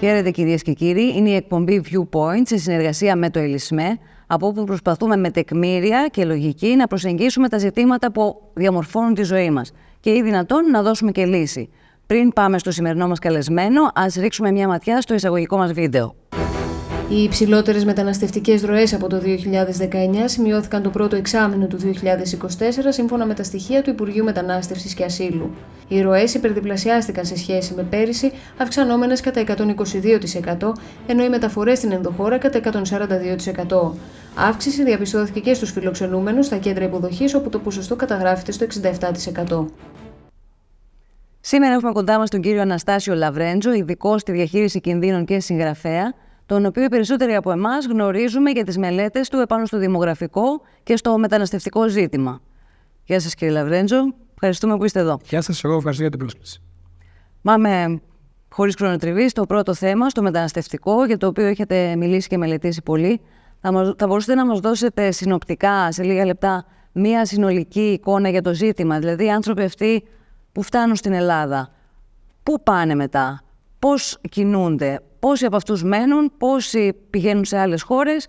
Χαίρετε κυρίες και κύριοι, είναι η εκπομπή Viewpoint σε συνεργασία με το ΕΛΙΣΜΕ, από όπου προσπαθούμε με τεκμήρια και λογική να προσεγγίσουμε τα ζητήματα που διαμορφώνουν τη ζωή μας και ή δυνατόν να δώσουμε και λύση. Πριν πάμε στο σημερινό μας καλεσμένο, ας ρίξουμε μια ματιά στο εισαγωγικό μας βίντεο. Οι υψηλότερες μεταναστευτικές ροές από το 2019 σημειώθηκαν το πρώτο εξάμηνο του 2024 σύμφωνα με τα στοιχεία του Υπουργείου Μετανάστευσης και Ασύλου. Οι ροές υπερδιπλασιάστηκαν σε σχέση με πέρυσι, αυξανόμενες κατά 122%, ενώ οι μεταφορές στην ενδοχώρα κατά 142%. Αύξηση διαπιστώθηκε και στους φιλοξενούμενους στα κέντρα υποδοχής, όπου το ποσοστό καταγράφεται στο 67%. Σήμερα έχουμε κοντά μας τον κύριο Αναστάσιο Λαβρέντζο, ειδικό στη διαχείριση κινδύνων και συγγραφέα, τον οποίο οι περισσότεροι από εμάς γνωρίζουμε για τις μελέτες του επάνω στο δημογραφικό και στο μεταναστευτικό ζήτημα. Γεια σας κύριε Λαβρέντζο, ευχαριστούμε που είστε εδώ. Γεια σας, εγώ ευχαριστώ για την πρόσκληση. Πάμε χωρίς χρονοτριβή στο πρώτο θέμα, στο μεταναστευτικό, για το οποίο έχετε μιλήσει και μελετήσει πολύ. Θα μπορούσατε να μας δώσετε συνοπτικά, σε λίγα λεπτά, μία συνολική εικόνα για το ζήτημα, δηλαδή οι άνθρωποι αυτοί που φτάνουν στην Ελλάδα, πού πάνε μετά, πώς κινούνται, πόσοι από αυτούς μένουν, πόσοι πηγαίνουν σε άλλες χώρες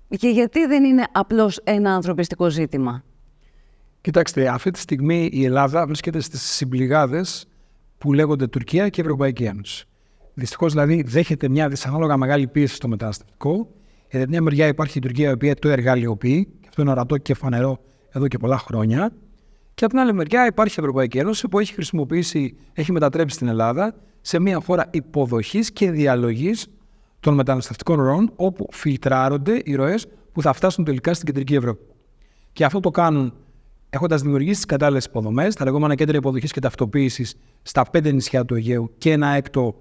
και γιατί δεν είναι απλώς ένα ανθρωπιστικό ζήτημα. Κοιτάξτε, αυτή τη στιγμή η Ελλάδα βρίσκεται στις συμπληγάδες που λέγονται Τουρκία και Ευρωπαϊκή Ένωση. Δυστυχώς δηλαδή δέχεται μια δυσανάλογα μεγάλη πίεση στο μεταναστευτικό. Για την μια μεριά υπάρχει η Τουρκία, η οποία το εργαλειοποιεί, και αυτό είναι ορατό και φανερό εδώ και πολλά χρόνια. Και από την άλλη μεριά υπάρχει η Ευρωπαϊκή Ένωση, που έχει μετατρέψει την Ελλάδα σε μια χώρα υποδοχής και διαλογής των μεταναστευτικών ροών, όπου φιλτράρονται οι ροές που θα φτάσουν τελικά στην κεντρική Ευρώπη. Και αυτό το κάνουν έχοντας δημιουργήσει τις κατάλληλες υποδομές, τα λεγόμενα κέντρα υποδοχής και ταυτοποίησης στα 5 νησιά του Αιγαίου και ένα έκτο,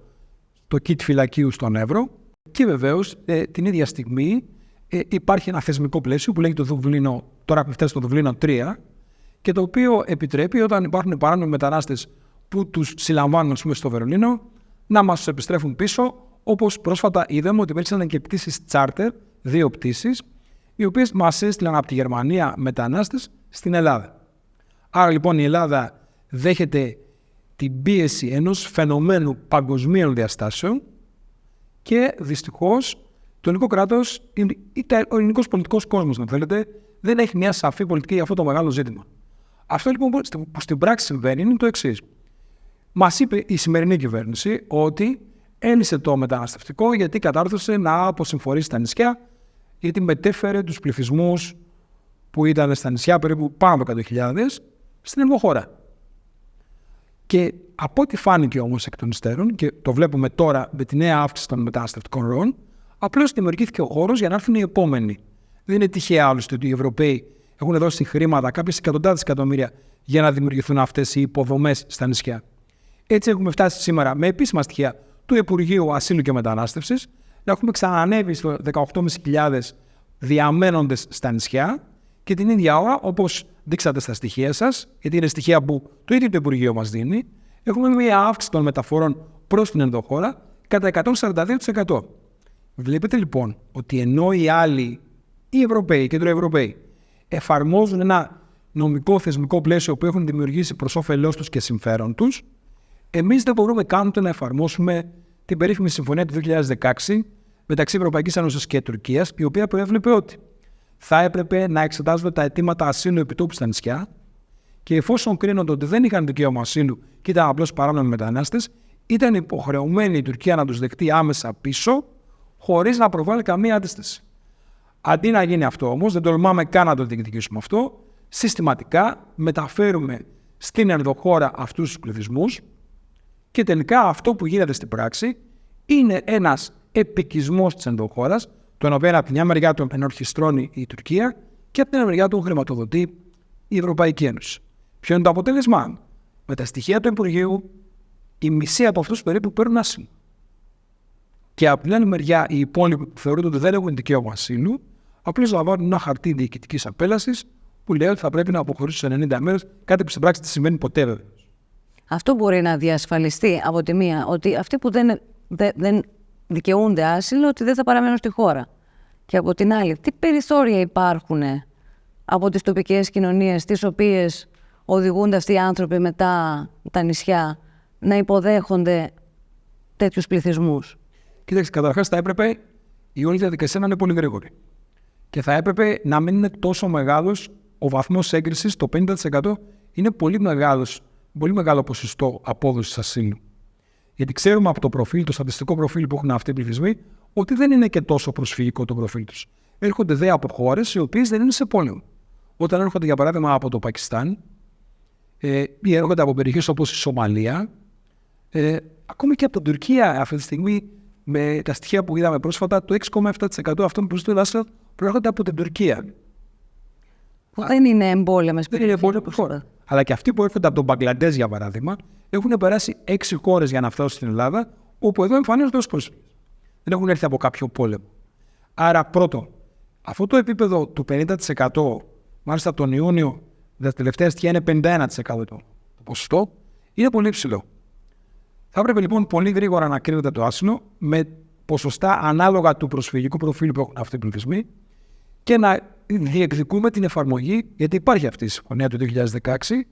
το κιτ φυλακίου στον Εύρο. Και βεβαίως την ίδια στιγμή υπάρχει ένα θεσμικό πλαίσιο που λέγεται το Δουβλίνο, τώρα έχουμε φτάσει στο Δουβλίνο 3, και το οποίο επιτρέπει όταν υπάρχουν παράνομοι μετανάστες που τους συλλαμβάνουν στο Βερολίνο να μας επιστρέφουν πίσω, όπως πρόσφατα είδαμε ότι υπήρξαν και πτήσεις τσάρτερ, 2 πτήσεις, οι οποίες μας έστειλαν από τη Γερμανία μετανάστες στην Ελλάδα. Άρα λοιπόν η Ελλάδα δέχεται την πίεση ενός φαινομένου παγκοσμίων διαστάσεων και δυστυχώς το ελληνικό κράτος, ο ελληνικός πολιτικός κόσμος, αν θέλετε, δεν έχει μια σαφή πολιτική για αυτό το μεγάλο ζήτημα. Αυτό λοιπόν που στην πράξη συμβαίνει είναι το εξής. Μας είπε η σημερινή κυβέρνηση ότι έλυσε το μεταναστευτικό γιατί κατάρθωσε να αποσυμφορήσει τα νησιά, γιατί μετέφερε τους πληθυσμούς που ήταν στα νησιά, περίπου πάνω από 100.000, στην ενδοχώρα. Και από ό,τι φάνηκε όμως εκ των υστέρων, και το βλέπουμε τώρα με τη νέα αύξηση των μεταναστευτικών ροών, απλώς δημιουργήθηκε ο χώρος για να έρθουν οι επόμενοι. Δεν είναι τυχαία άλλωστε ότι οι Ευρωπαίοι έχουν δώσει χρήματα, κάποιες εκατοντάδες εκατομμύρια, για να δημιουργηθούν αυτές οι υποδομές στα νησιά. Έτσι, έχουμε φτάσει σήμερα με επίσημα στοιχεία του Υπουργείου Ασύλου και Μετανάστευσης να έχουμε ξανανέβει στο 18.500 διαμένοντες στα νησιά και την ίδια ώρα, όπως δείξατε στα στοιχεία σας, γιατί είναι στοιχεία που το ίδιο το Υπουργείο μας δίνει, έχουμε μια αύξηση των μεταφορών προς την ενδοχώρα κατά 142%. Βλέπετε λοιπόν ότι ενώ οι άλλοι, οι Ευρωπαίοι, οι κεντροευρωπαίοι, εφαρμόζουν ένα νομικό θεσμικό πλαίσιο που έχουν δημιουργήσει προς όφελός τους και συμφέρον τους, εμείς δεν μπορούμε καν να εφαρμόσουμε την περίφημη συμφωνία του 2016 μεταξύ Ευρωπαϊκής Ένωσης και Τουρκίας, η οποία προέβλεπε ότι θα έπρεπε να εξετάζονται τα αιτήματα ασύλου επιτόπου στα νησιά και εφόσον κρίνονται ότι δεν είχαν δικαίωμα ασύλου και ήταν απλώς παράνομοι μετανάστες, ήταν υποχρεωμένη η Τουρκία να τους δεχτεί άμεσα πίσω, χωρίς να προβάλλει καμία αντίσταση. Αντί να γίνει αυτό όμως, δεν τολμάμε καν να το διεκδικήσουμε αυτό, συστηματικά μεταφέρουμε στην ενδοχώρα αυτούς τους πληθυσμούς και τελικά αυτό που γίνεται στην πράξη είναι ένας επικισμός της ενδοχώρας, τον οποίο από τη μια μεριά τον ενορχιστρώνει η Τουρκία και από την άλλη μεριά τον χρηματοδοτεί η Ευρωπαϊκή Ένωση. Ποιο είναι το αποτέλεσμα? Με τα στοιχεία του Υπουργείου, η μισή από αυτούς περίπου παίρνουν ασύλο. Και από την άλλη μεριά, οι υπόλοιποι που θεωρούνται ότι δεν έχουν δικαίωμα ασύλου, απλώς λαμβάνουν ένα χαρτί διοικητικής απέλασης που λέει ότι θα πρέπει να αποχωρήσουν σε 90 μέρες, κάτι που στην πράξη δεν συμβαίνει ποτέ βέβαια. Αυτό μπορεί να διασφαλιστεί από τη μία, ότι αυτοί που δεν δικαιούνται άσυλο, ότι δεν θα παραμένουν στη χώρα. Και από την άλλη, τι περιθώρια υπάρχουν από τις τοπικές κοινωνίες, τις οποίες οδηγούνται αυτοί οι άνθρωποι μετά τα νησιά να υποδέχονται τέτοιους πληθυσμούς? Κοίταξε, καταρχάς θα έπρεπε η όλη διαδικασία να είναι πολύ γρήγορη. Και θα έπρεπε να μην είναι τόσο μεγάλος ο βαθμός έγκρισης. Το 50% είναι πολύ μεγάλο ποσοστό απόδοσης ασύλου. Γιατί ξέρουμε από το προφίλ, το στατιστικό προφίλ που έχουν αυτοί οι πληθυσμοί, ότι δεν είναι και τόσο προσφυγικό το προφίλ τους. Έρχονται δε από χώρες οι οποίες δεν είναι σε πόλεμο. Όταν έρχονται, για παράδειγμα, από το Πακιστάν ή έρχονται από περιοχές όπως η Σομαλία, ακόμη και από την Τουρκία αυτή τη στιγμή, με τα στοιχεία που είδαμε πρόσφατα, το 6,7% αυτών που ζητούν άσυλο προέρχονται από την Τουρκία. Που δεν είναι εμπόλεμες περιοχές. Δεν είναι εμπόλεμες χώρα. Αλλά και αυτοί που έρχονται από τον Μπαγκλαντές, για παράδειγμα, έχουν περάσει 6 χώρες για να φτάσουν στην Ελλάδα, όπου εδώ εμφανίζονται ως πρόσφυγες. Δεν έχουν έρθει από κάποιο πόλεμο. Άρα, πρώτον, αυτό το επίπεδο του 50%, μάλιστα τον Ιούνιο, τα τελευταία στοιχεία είναι 51% το ποσοστό, είναι πολύ υψηλό. Θα έπρεπε λοιπόν πολύ γρήγορα να κρίνεται το άσυλο με ποσοστά ανάλογα του προσφυγικού προφίλ που έχουν αυτοί οι πληθυσμοί και να διεκδικούμε την εφαρμογή, γιατί υπάρχει αυτή η συμφωνία του 2016,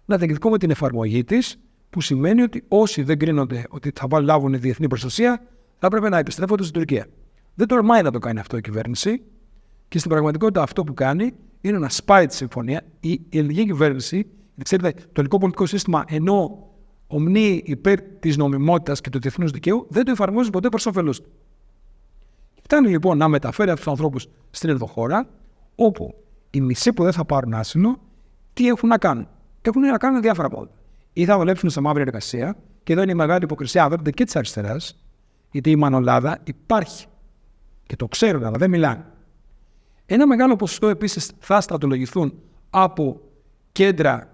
να διεκδικούμε την εφαρμογή της, που σημαίνει ότι όσοι δεν κρίνονται ότι θα λάβουν διεθνή προστασία, θα έπρεπε να επιστρέφονται στην Τουρκία. Δεν τολμάει να το κάνει αυτό η κυβέρνηση και στην πραγματικότητα αυτό που κάνει είναι να σπάει τη συμφωνία. Η ελληνική κυβέρνηση, ξέρετε, το ελληνικό πολιτικό σύστημα, ενώ ομνύει υπέρ της νομιμότητας και του διεθνούς δικαίου, δεν το εφαρμόζει ποτέ προς όφελος του. Φτάνει λοιπόν να μεταφέρει αυτούς τους ανθρώπους στην ενδοχώρα, όπου οι μισοί που δεν θα πάρουν άσυλο, τι έχουν να κάνουν? Έχουν να κάνουν διάφορα πράγματα. Ή θα δουλέψουν σε μαύρη εργασία, και εδώ είναι η μεγάλη υποκρισία, αδέρφονται, και της αριστεράς, γιατί η μανολάδα υπάρχει και το ξέρουν, αλλά δεν μιλάνε. Ένα μεγάλο ποσοστό επίσης θα στρατολογηθούν από κέντρα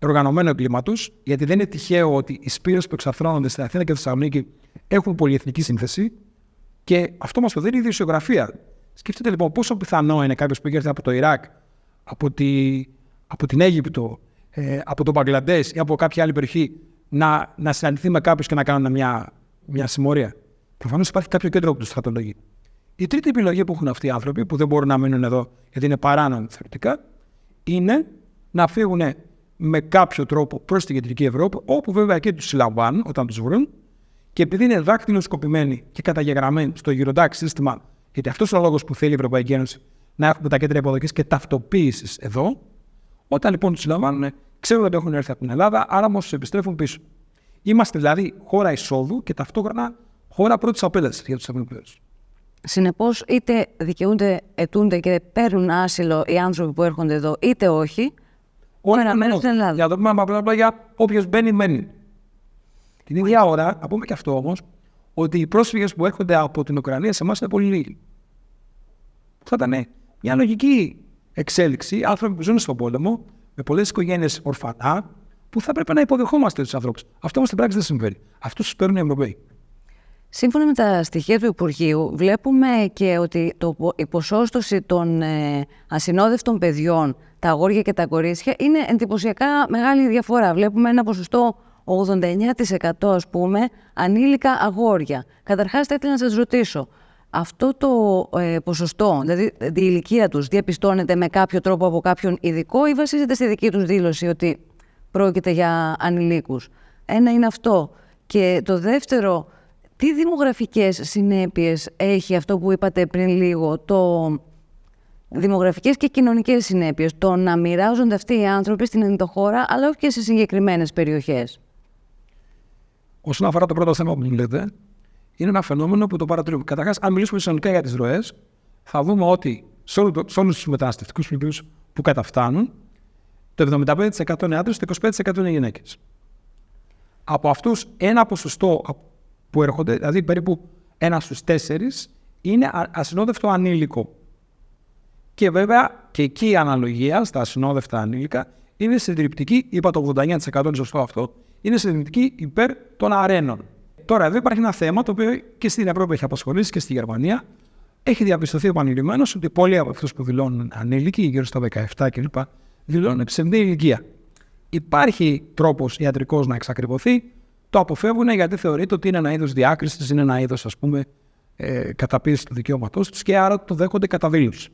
οργανωμένου εγκλήματος, γιατί δεν είναι τυχαίο ότι οι σπήρες που εξαρθρώνονται στην Αθήνα και τη Θεσσαλονίκη έχουν πολυεθνική σύνθεση και αυτό μας το δίνει η ειδησιογραφία. Σκεφτείτε λοιπόν πόσο πιθανό είναι κάποιος που έχει έρθει από το Ιράκ, από την Αίγυπτο, από το Μπαγκλαντές ή από κάποια άλλη περιοχή να συναντηθεί με κάποιους και να κάνουν μια συμμορία. Προφανώς υπάρχει κάποιο κέντρο που τους στρατολογεί. Η τρίτη επιλογή που έχουν αυτοί οι άνθρωποι, που δεν μπορούν να μείνουν εδώ γιατί είναι παράνομοι θεωρητικά, είναι να φύγουν με κάποιο τρόπο προς την κεντρική Ευρώπη, όπου βέβαια και τους συλλαμβάνουν όταν τους βρουν, και επειδή είναι δάκτυλοσκοπημένοι και καταγεγραμμένοι στο Eurodac σύστημα, γιατί αυτός είναι ο λόγος που θέλει η Ευρωπαϊκή Ένωση να έχουμε τα κέντρα υποδοχής και ταυτοποίησης εδώ, όταν λοιπόν τους συλλαμβάνουν, ξέρουν ότι έχουν έρθει από την Ελλάδα, άρα όμως τους επιστρέφουν πίσω. Είμαστε δηλαδή χώρα εισόδου και ταυτόχρονα χώρα πρώτης απέλασης για τους Ευρωπαίους. Συνεπώς, είτε δικαιούνται, αιτούνται και παίρνουν άσυλο οι άνθρωποι που έρχονται εδώ, είτε όχι. Όλα μένουν στην Ελλάδα. Για το πούμε απλά για όποιος μπαίνει, μένει. Την ίδια ώρα, να πούμε και αυτό όμως, ότι οι πρόσφυγες που έρχονται από την Ουκρανία σε εμάς είναι πολύ λίγοι. Θα ήταν μια λογική εξέλιξη. Άνθρωποι που ζουν στον πόλεμο, με πολλές οικογένειες ορφανά, που θα έπρεπε να υποδεχόμαστε τους ανθρώπους. Αυτό όμως στην πράξη δεν συμβαίνει. Αυτούς τους παίρνουν οι Ευρωπαίοι. Σύμφωνα με τα στοιχεία του Υπουργείου, βλέπουμε και ότι η ποσόστοση των ασυνόδευτων παιδιών, τα αγόρια και τα κορίτσια, είναι εντυπωσιακά μεγάλη διαφορά. Βλέπουμε ένα ποσοστό 89% ας πούμε ανήλικα αγόρια. Καταρχάς θα ήθελα να σας ρωτήσω, αυτό το ποσοστό, δηλαδή η ηλικία τους, διαπιστώνεται με κάποιο τρόπο από κάποιον ειδικό ή βασίζεται στη δική τους δήλωση ότι πρόκειται για ανηλίκους? Ένα είναι αυτό. Και το δεύτερο, τι δημογραφικές συνέπειες έχει αυτό που είπατε πριν λίγο, δημογραφικές και κοινωνικές συνέπειες, το να μοιράζονται αυτοί οι άνθρωποι στην ενδοχώρα, αλλά όχι και σε συγκεκριμένες περιοχές? Όσον αφορά το πρώτο θέμα που μου λέτε, είναι ένα φαινόμενο που το παρατηρούμε. Καταρχάς, αν μιλήσουμε συνολικά για τις ροές, θα δούμε ότι σε όλους τους μεταναστευτικούς πληθυσμούς που καταφτάνουν, το 75% είναι άντρες, το 25% είναι γυναίκες. Από αυτούς, ένα ποσοστό που έρχονται, δηλαδή περίπου 1 στους 4, είναι ασυνόδευτο ανήλικο. Και βέβαια και εκεί η αναλογία στα ασυνόδευτα ανήλικα είναι συντριπτική, είπα το 89% είναι σωστό αυτό, είναι συντριπτική υπέρ των αρένων. Τώρα, εδώ υπάρχει ένα θέμα το οποίο και στην Ευρώπη έχει απασχολήσει και στη Γερμανία. Έχει διαπιστωθεί επανειλημμένως ότι πολλοί από αυτούς που δηλώνουν ανήλικοι, γύρω στα 17 κλπ., δηλώνουν ψευδή ηλικία. Υπάρχει τρόπος ιατρικός να εξακριβωθεί, το αποφεύγουν γιατί θεωρείται ότι είναι ένα είδος διάκρισης, είναι ένα είδος, ας πούμε, καταπίεσης του δικαιώματός τους και άρα το δέχονται κατά δήλωση.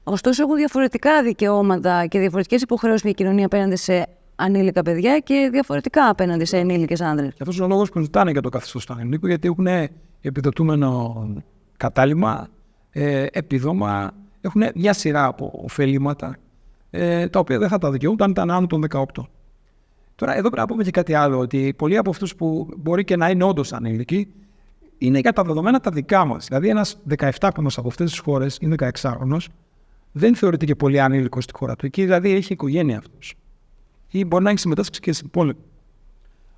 Ωστόσο, έχουν διαφορετικά δικαιώματα και διαφορετικές υποχρεώσεις για η κοινωνία απέναντι σε ανήλικα παιδιά και διαφορετικά απέναντι σε ενήλικες άνδρες. Και αυτός είναι ο λόγος που ζητάνε για το καθεστώς του ανηλίκου, γιατί έχουν επιδοτούμενο κατάλημα, επιδόμα, έχουν μια σειρά από ωφελήματα, τα οποία δεν θα τα δικαιούνται αν ήταν άνω των 18. Τώρα, εδώ πρέπει να πούμε και κάτι άλλο, ότι πολλοί από αυτούς που μπορεί και να είναι όντως ανήλικοι, είναι για τα δεδομένα τα δικά μας. Δηλαδή, ένας 17χρονος από αυτές τις χώρες ή 16χρονος δεν θεωρείται και πολύ ανήλικος στη χώρα του. Εκεί δηλαδή έχει οικογένεια αυτός. Ή μπορεί να έχει συμμετάσχει και στην πόλεμο.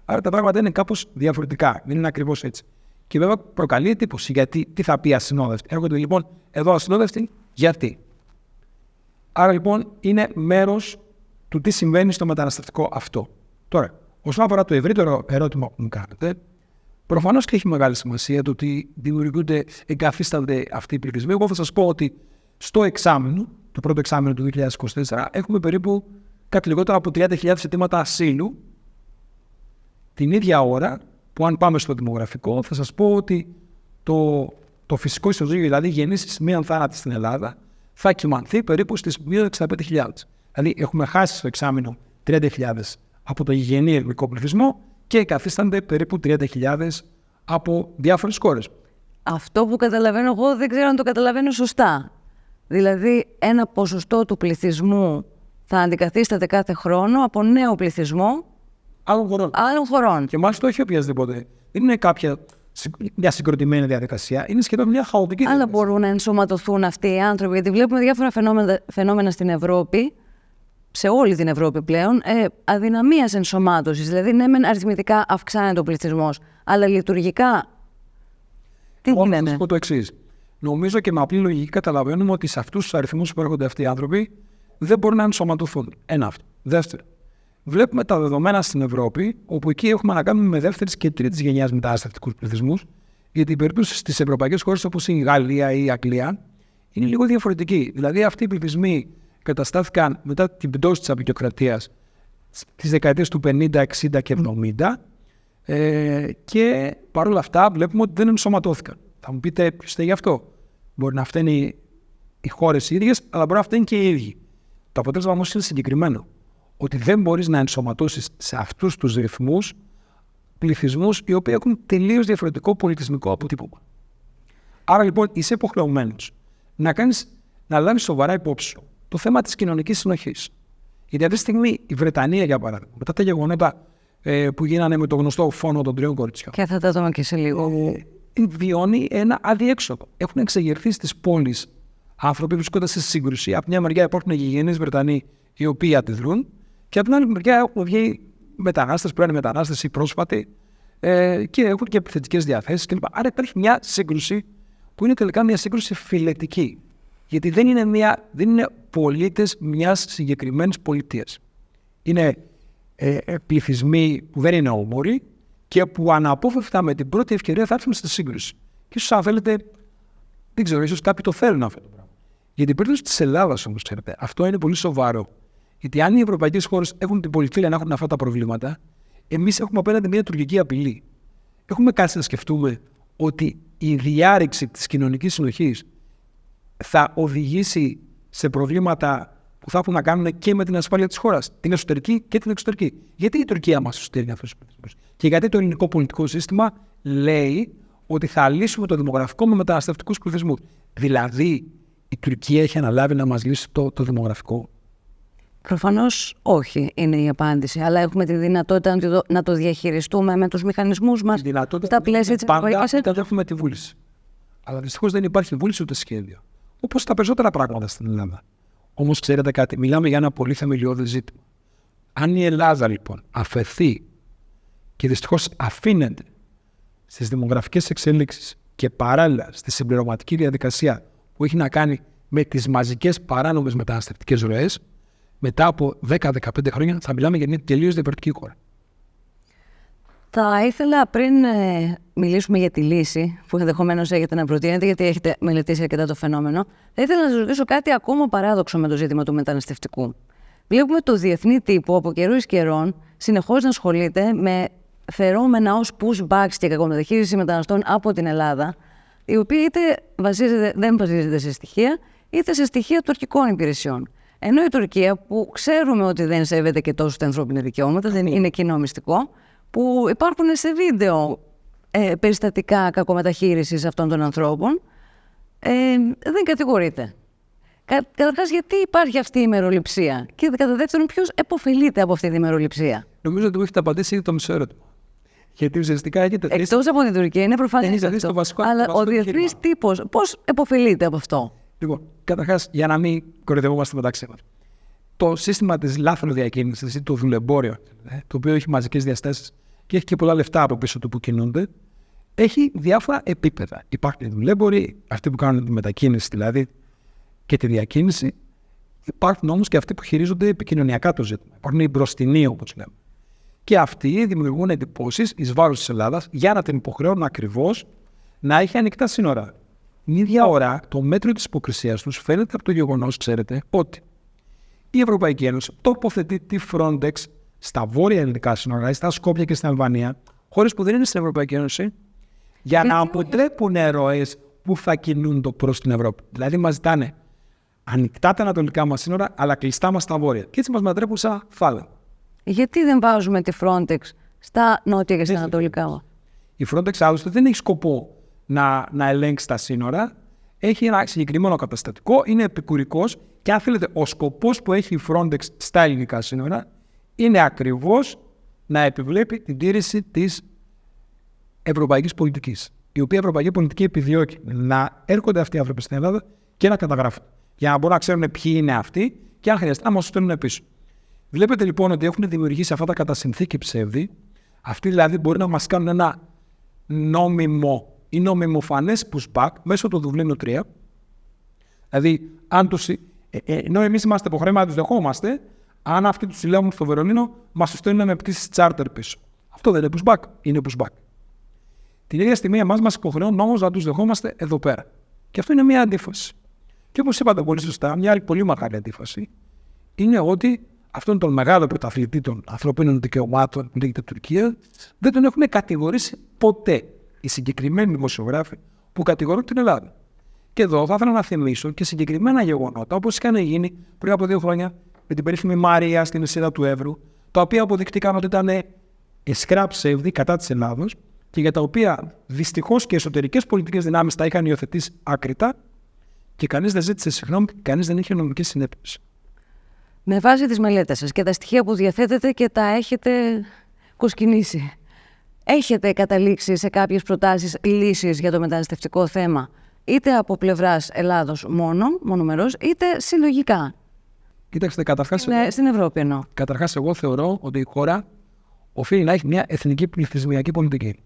Άρα τα πράγματα είναι κάπως διαφορετικά. Δεν είναι ακριβώς έτσι. Και βέβαια προκαλεί εντύπωση γιατί τι θα πει ασυνόδευτοι. Έρχονται λοιπόν εδώ ασυνόδευτοι, γιατί. Άρα λοιπόν είναι μέρος του τι συμβαίνει στο μεταναστευτικό αυτό. Τώρα, όσον αφορά το ευρύτερο ερώτημα που μου κάνετε, προφανώς και έχει μεγάλη σημασία το ότι δημιουργούνται, εγκαθίστανται αυτοί οι πληθυσμοί. Εγώ θα σας πω ότι στο εξάμηνο, το πρώτο εξάμηνο του 2024, έχουμε περίπου κάτι λιγότερο από 30.000 αιτήματα ασύλου. Την ίδια ώρα που, αν πάμε στο δημογραφικό, θα σας πω ότι το φυσικό ισοζύγιο, δηλαδή γεννήσεις μείαν θάνατοι στην Ελλάδα, θα κυμανθεί περίπου στις 65.000. Δηλαδή, έχουμε χάσει στο εξάμηνο 30.000 από το γηγενή ελληνικό πληθυσμό και εγκαθίστανται περίπου 30.000 από διάφορες χώρες. Αυτό που καταλαβαίνω εγώ δεν ξέρω αν το καταλαβαίνω σωστά. Δηλαδή, ένα ποσοστό του πληθυσμού θα αντικαθίσταται κάθε χρόνο από νέο πληθυσμό άλλων χωρών. Και μάλιστα όχι οποιασδήποτε. Δεν είναι μια συγκροτημένη διαδικασία, είναι σχεδόν μια χαοτική διαδικασία. Αλλά μπορούν να ενσωματωθούν αυτοί οι άνθρωποι, γιατί βλέπουμε διάφορα φαινόμενα στην Ευρώπη, σε όλη την Ευρώπη πλέον, αδυναμίας ενσωμάτωσης. Δηλαδή, ναι, μεν αριθμητικά αυξάνεται ο πληθυσμός, αλλά λειτουργικά. Τι γίνεται. Θα σας πω το εξής. Νομίζω και με απλή λογική καταλαβαίνουμε ότι σε αυτούς τους αριθμούς που έρχονται αυτοί οι άνθρωποι δεν μπορούν να ενσωματωθούν. Ένα αυτό. Δεύτερο, βλέπουμε τα δεδομένα στην Ευρώπη, όπου εκεί έχουμε να κάνουμε με δεύτερης και τρίτης γενιάς μεταναστευτικούς πληθυσμούς, γιατί η περίπτωση στις ευρωπαϊκές χώρες όπως η Γαλλία ή η Αγγλία είναι λίγο διαφορετική. Δηλαδή, αυτοί οι πληθυσμοί καταστάθηκαν μετά την πτώση της απεικιοκρατίας στις δεκαετίες του 50, 60 και 70 και παρόλα αυτά βλέπουμε ότι δεν ενσωματώθηκαν. Θα μου πείτε ποιος φταίει γι' αυτό. Μπορεί να φταίνουν οι χώρες οι ίδιες, αλλά μπορεί να φταίνουν και οι ίδιοι. Το αποτέλεσμα όμως είναι συγκεκριμένο. Ότι δεν μπορείς να ενσωματώσεις σε αυτούς τους ρυθμούς πληθυσμούς οι οποίοι έχουν τελείως διαφορετικό πολιτισμικό αποτύπωμα. Άρα λοιπόν είσαι υποχρεωμένος να λάβεις σοβαρά υπόψη σου το θέμα της κοινωνικής συνοχής. Γιατί αυτή τη στιγμή η Βρετανία, για παράδειγμα, μετά τα γεγονότα που γίνανε με το γνωστό φόνο των 3 κοριτσιών. Και θα τα δούμε και σε λίγο. Βιώνει ένα αδιέξοδο. Έχουν εξεγερθεί στις πόλεις άνθρωποι, βρισκόνται σε σύγκρουση. Από μια μεριά υπάρχουν γηγενείς Βρετανοί οι οποίοι αντιδρούν, και από την άλλη μεριά έχουν βγει μετανάστες, πρώην μετανάστες ή πρόσφατοι, και έχουν και επιθετικές διαθέσεις κλπ. Άρα υπάρχει μια σύγκρουση που είναι τελικά μια σύγκρουση φιλετική. Γιατί δεν είναι πολίτες μιας συγκεκριμένης πολιτείας. Είναι πληθυσμοί που δεν είναι όμοροι και που αναπόφευκτα με την πρώτη ευκαιρία θα έρθουν στη σύγκρουση. Και ίσως αν θέλετε, δεν ξέρω, ίσως κάποιοι το θέλουν αυτό το πράγμα. Για την περίπτωση της Ελλάδας όμως, ξέρετε, αυτό είναι πολύ σοβαρό. Γιατί αν οι ευρωπαϊκές χώρες έχουν την πολυτέλεια να έχουν αυτά τα προβλήματα, εμείς έχουμε απέναντι μια τουρκική απειλή. Έχουμε κάτσει να σκεφτούμε ότι η διάρρηξη της κοινωνικής συνοχής θα οδηγήσει σε προβλήματα που θα έχουν να κάνουν και με την ασφάλεια της χώρας, την εσωτερική και την εξωτερική. Γιατί η Τουρκία μας στέλνει αυτούς τους πληθυσμούς? Και γιατί το ελληνικό πολιτικό σύστημα λέει ότι θα λύσουμε το δημογραφικό με μεταναστευτικούς πληθυσμούς? Δηλαδή, η Τουρκία έχει αναλάβει να μας λύσει το δημογραφικό? Προφανώς όχι, είναι η απάντηση. Αλλά έχουμε τη δυνατότητα να το διαχειριστούμε με τους μηχανισμούς μας στα πλαίσια της Ευρωπαϊκής Ένωσης. Πάντα έχουμε τη βούληση. Αλλά δυστυχώς δεν υπάρχει βούληση ούτε σχέδιο. Όπως τα περισσότερα πράγματα στην Ελλάδα. Όμως ξέρετε κάτι, μιλάμε για ένα πολύ θεμελιώδες ζήτημα. Αν η Ελλάδα λοιπόν αφαιθεί και δυστυχώς αφήνεται στις δημογραφικές εξέλιξεις και παράλληλα στη συμπληρωματική διαδικασία που έχει να κάνει με τις μαζικές παράνομες μεταναστευτικές ροές, μετά από 10-15 χρόνια θα μιλάμε για μια τελείως διαφορετική χώρα. Θα ήθελα πριν μιλήσουμε για τη λύση που ενδεχομένως έχετε να προτείνετε, γιατί έχετε μελετήσει αρκετά το φαινόμενο, θα ήθελα να σας ρωτήσω κάτι ακόμα παράδοξο με το ζήτημα του μεταναστευτικού. Βλέπουμε το διεθνή τύπο από καιρού εις καιρών συνεχώς να ασχολείται με φερόμενα ως pushbacks και κακομεταχείριση μεταναστών από την Ελλάδα, η οποία είτε δεν βασίζεται σε στοιχεία, είτε σε στοιχεία τουρκικών υπηρεσιών. Ενώ η Τουρκία, που ξέρουμε ότι δεν σέβεται και τόσο τα ανθρώπινα δικαιώματα, δεν είναι κοινό μυστικό, που υπάρχουν σε βίντεο περιστατικά κακομεταχείρισης αυτών των ανθρώπων, δεν κατηγορείται. Καταρχάς, γιατί υπάρχει αυτή η ημεροληψία, και κατά δεύτερον, ποιος επωφελείται από αυτή την ημεροληψία? Νομίζω ότι μου έχετε απαντήσει ήδη το μισό ερώτημα. Γιατί ουσιαστικά έχετε. Εκτός από την Τουρκία, είναι προφανές αυτό. Αλλά ο διεθνής τύπος πώς επωφελείται από αυτό? Λοιπόν, καταρχάς, για να μην κοροϊδευόμαστε μεταξύ μας. Το σύστημα της λάθροδιακίνησης ή το δουλεμπόριο, το οποίο έχει μαζικές διαστάσεις και έχει και πολλά λεφτά από πίσω του που κινούνται, έχει διάφορα επίπεδα. Υπάρχουν οι δουλέμποροι, αυτοί που κάνουν τη μετακίνηση δηλαδή και τη διακίνηση. Υπάρχουν όμως και αυτοί που χειρίζονται επικοινωνιακά το ζήτημα. Υπάρχουν οι μπροστινοί, όπως λέμε. Και αυτοί δημιουργούν εντυπώσεις εις βάρος της Ελλάδας για να την υποχρεώνουν ακριβώς να έχει ανοιχτά σύνορα. Την ίδια ώρα, το μέτρο της υποκρισίας τους φαίνεται από το γεγονός, ξέρετε, ότι η Ευρωπαϊκή Ένωση τοποθετεί τη Frontex στα βόρεια ελληνικά σύνορα, στα Σκόπια και στην Αλβανία, χώρες που δεν είναι στην Ευρωπαϊκή Ένωση, για να αποτρέπουν ροές που θα κινούνται προς την Ευρώπη. Δηλαδή, μας ζητάνε ανοιχτά τα ανατολικά μας σύνορα, αλλά κλειστά μας τα βόρεια. Και έτσι μας μετατρέπουν σαν φάλα. Γιατί δεν βάζουμε τη Frontex στα νότια και στα ανατολικά? Η Frontex άλλωστε δεν έχει σκοπό να ελέγξει τα σύνορα. Έχει ένα συγκεκριμένο καταστατικό, είναι επικουρικός και αν θέλετε, ο σκοπός που έχει η Frontex στα ελληνικά σύνορα είναι ακριβώς να επιβλέπει την τήρηση της ευρωπαϊκής πολιτικής. Η οποία ευρωπαϊκή πολιτική επιδιώκει να έρχονται αυτοί οι άνθρωποι στην Ελλάδα και να καταγράφουν. Για να μπορούν να ξέρουν ποιοι είναι αυτοί και αν χρειαστεί να μας στέλνουν πίσω. Βλέπετε λοιπόν ότι έχουν δημιουργήσει αυτά τα κατά συνθήκη ψεύδη. Αυτοί δηλαδή μπορεί να μας κάνουν ένα νόμιμο ή νομιμοφανές pushback μέσω του Δουβλίνου 3. Δηλαδή, ενώ εμείς είμαστε υποχρεωμένοι να τους δεχόμαστε, αν αυτοί τους συλλέγουν στο Βερολίνο, μας τους στέλνουν με πτήσεις charter πίσω. Αυτό δεν είναι pushback, είναι pushback. Την ίδια στιγμή, εμάς μας υποχρεώνουν όμως να τους δεχόμαστε εδώ πέρα. Και αυτό είναι μια αντίφαση. Και όπως είπατε πολύ σωστά, μια άλλη πολύ μεγάλη αντίφαση είναι ότι αυτόν τον μεγάλο πρωταθλητή των ανθρωπίνων δικαιωμάτων που λέγεται Τουρκία δεν τον έχουν κατηγορήσει ποτέ οι συγκεκριμένοι δημοσιογράφοι που κατηγορούν την Ελλάδα. Και εδώ θα ήθελα να θυμίσω και συγκεκριμένα γεγονότα όπως είχαν γίνει πριν από 2 χρόνια με την περίφημη Μαρία στην νησίδα του Εύρου, τα οποία αποδειχτήκαν ότι ήταν εσχρά ψεύδη κατά της Ελλάδος και για τα οποία δυστυχώς και εσωτερικές πολιτικές δυνάμεις τα είχαν υιοθετήσει άκρητα και κανείς δεν ζήτησε συγγνώμη, κανείς δεν είχε νομικές συνέπειες. Με βάση τις μελέτες σας και τα στοιχεία που διαθέτετε και τα έχετε κοσκινήσει, έχετε καταλήξει σε κάποιες προτάσεις λύσεις για το μεταναστευτικό θέμα, είτε από πλευράς Ελλάδος μονομερός, είτε συλλογικά? Κοίταξτε, καταρχάς. Στην Ευρώπη εννοώ. Καταρχάς, εγώ θεωρώ ότι η χώρα οφείλει να έχει μια εθνική πληθυσμιακή πολιτική.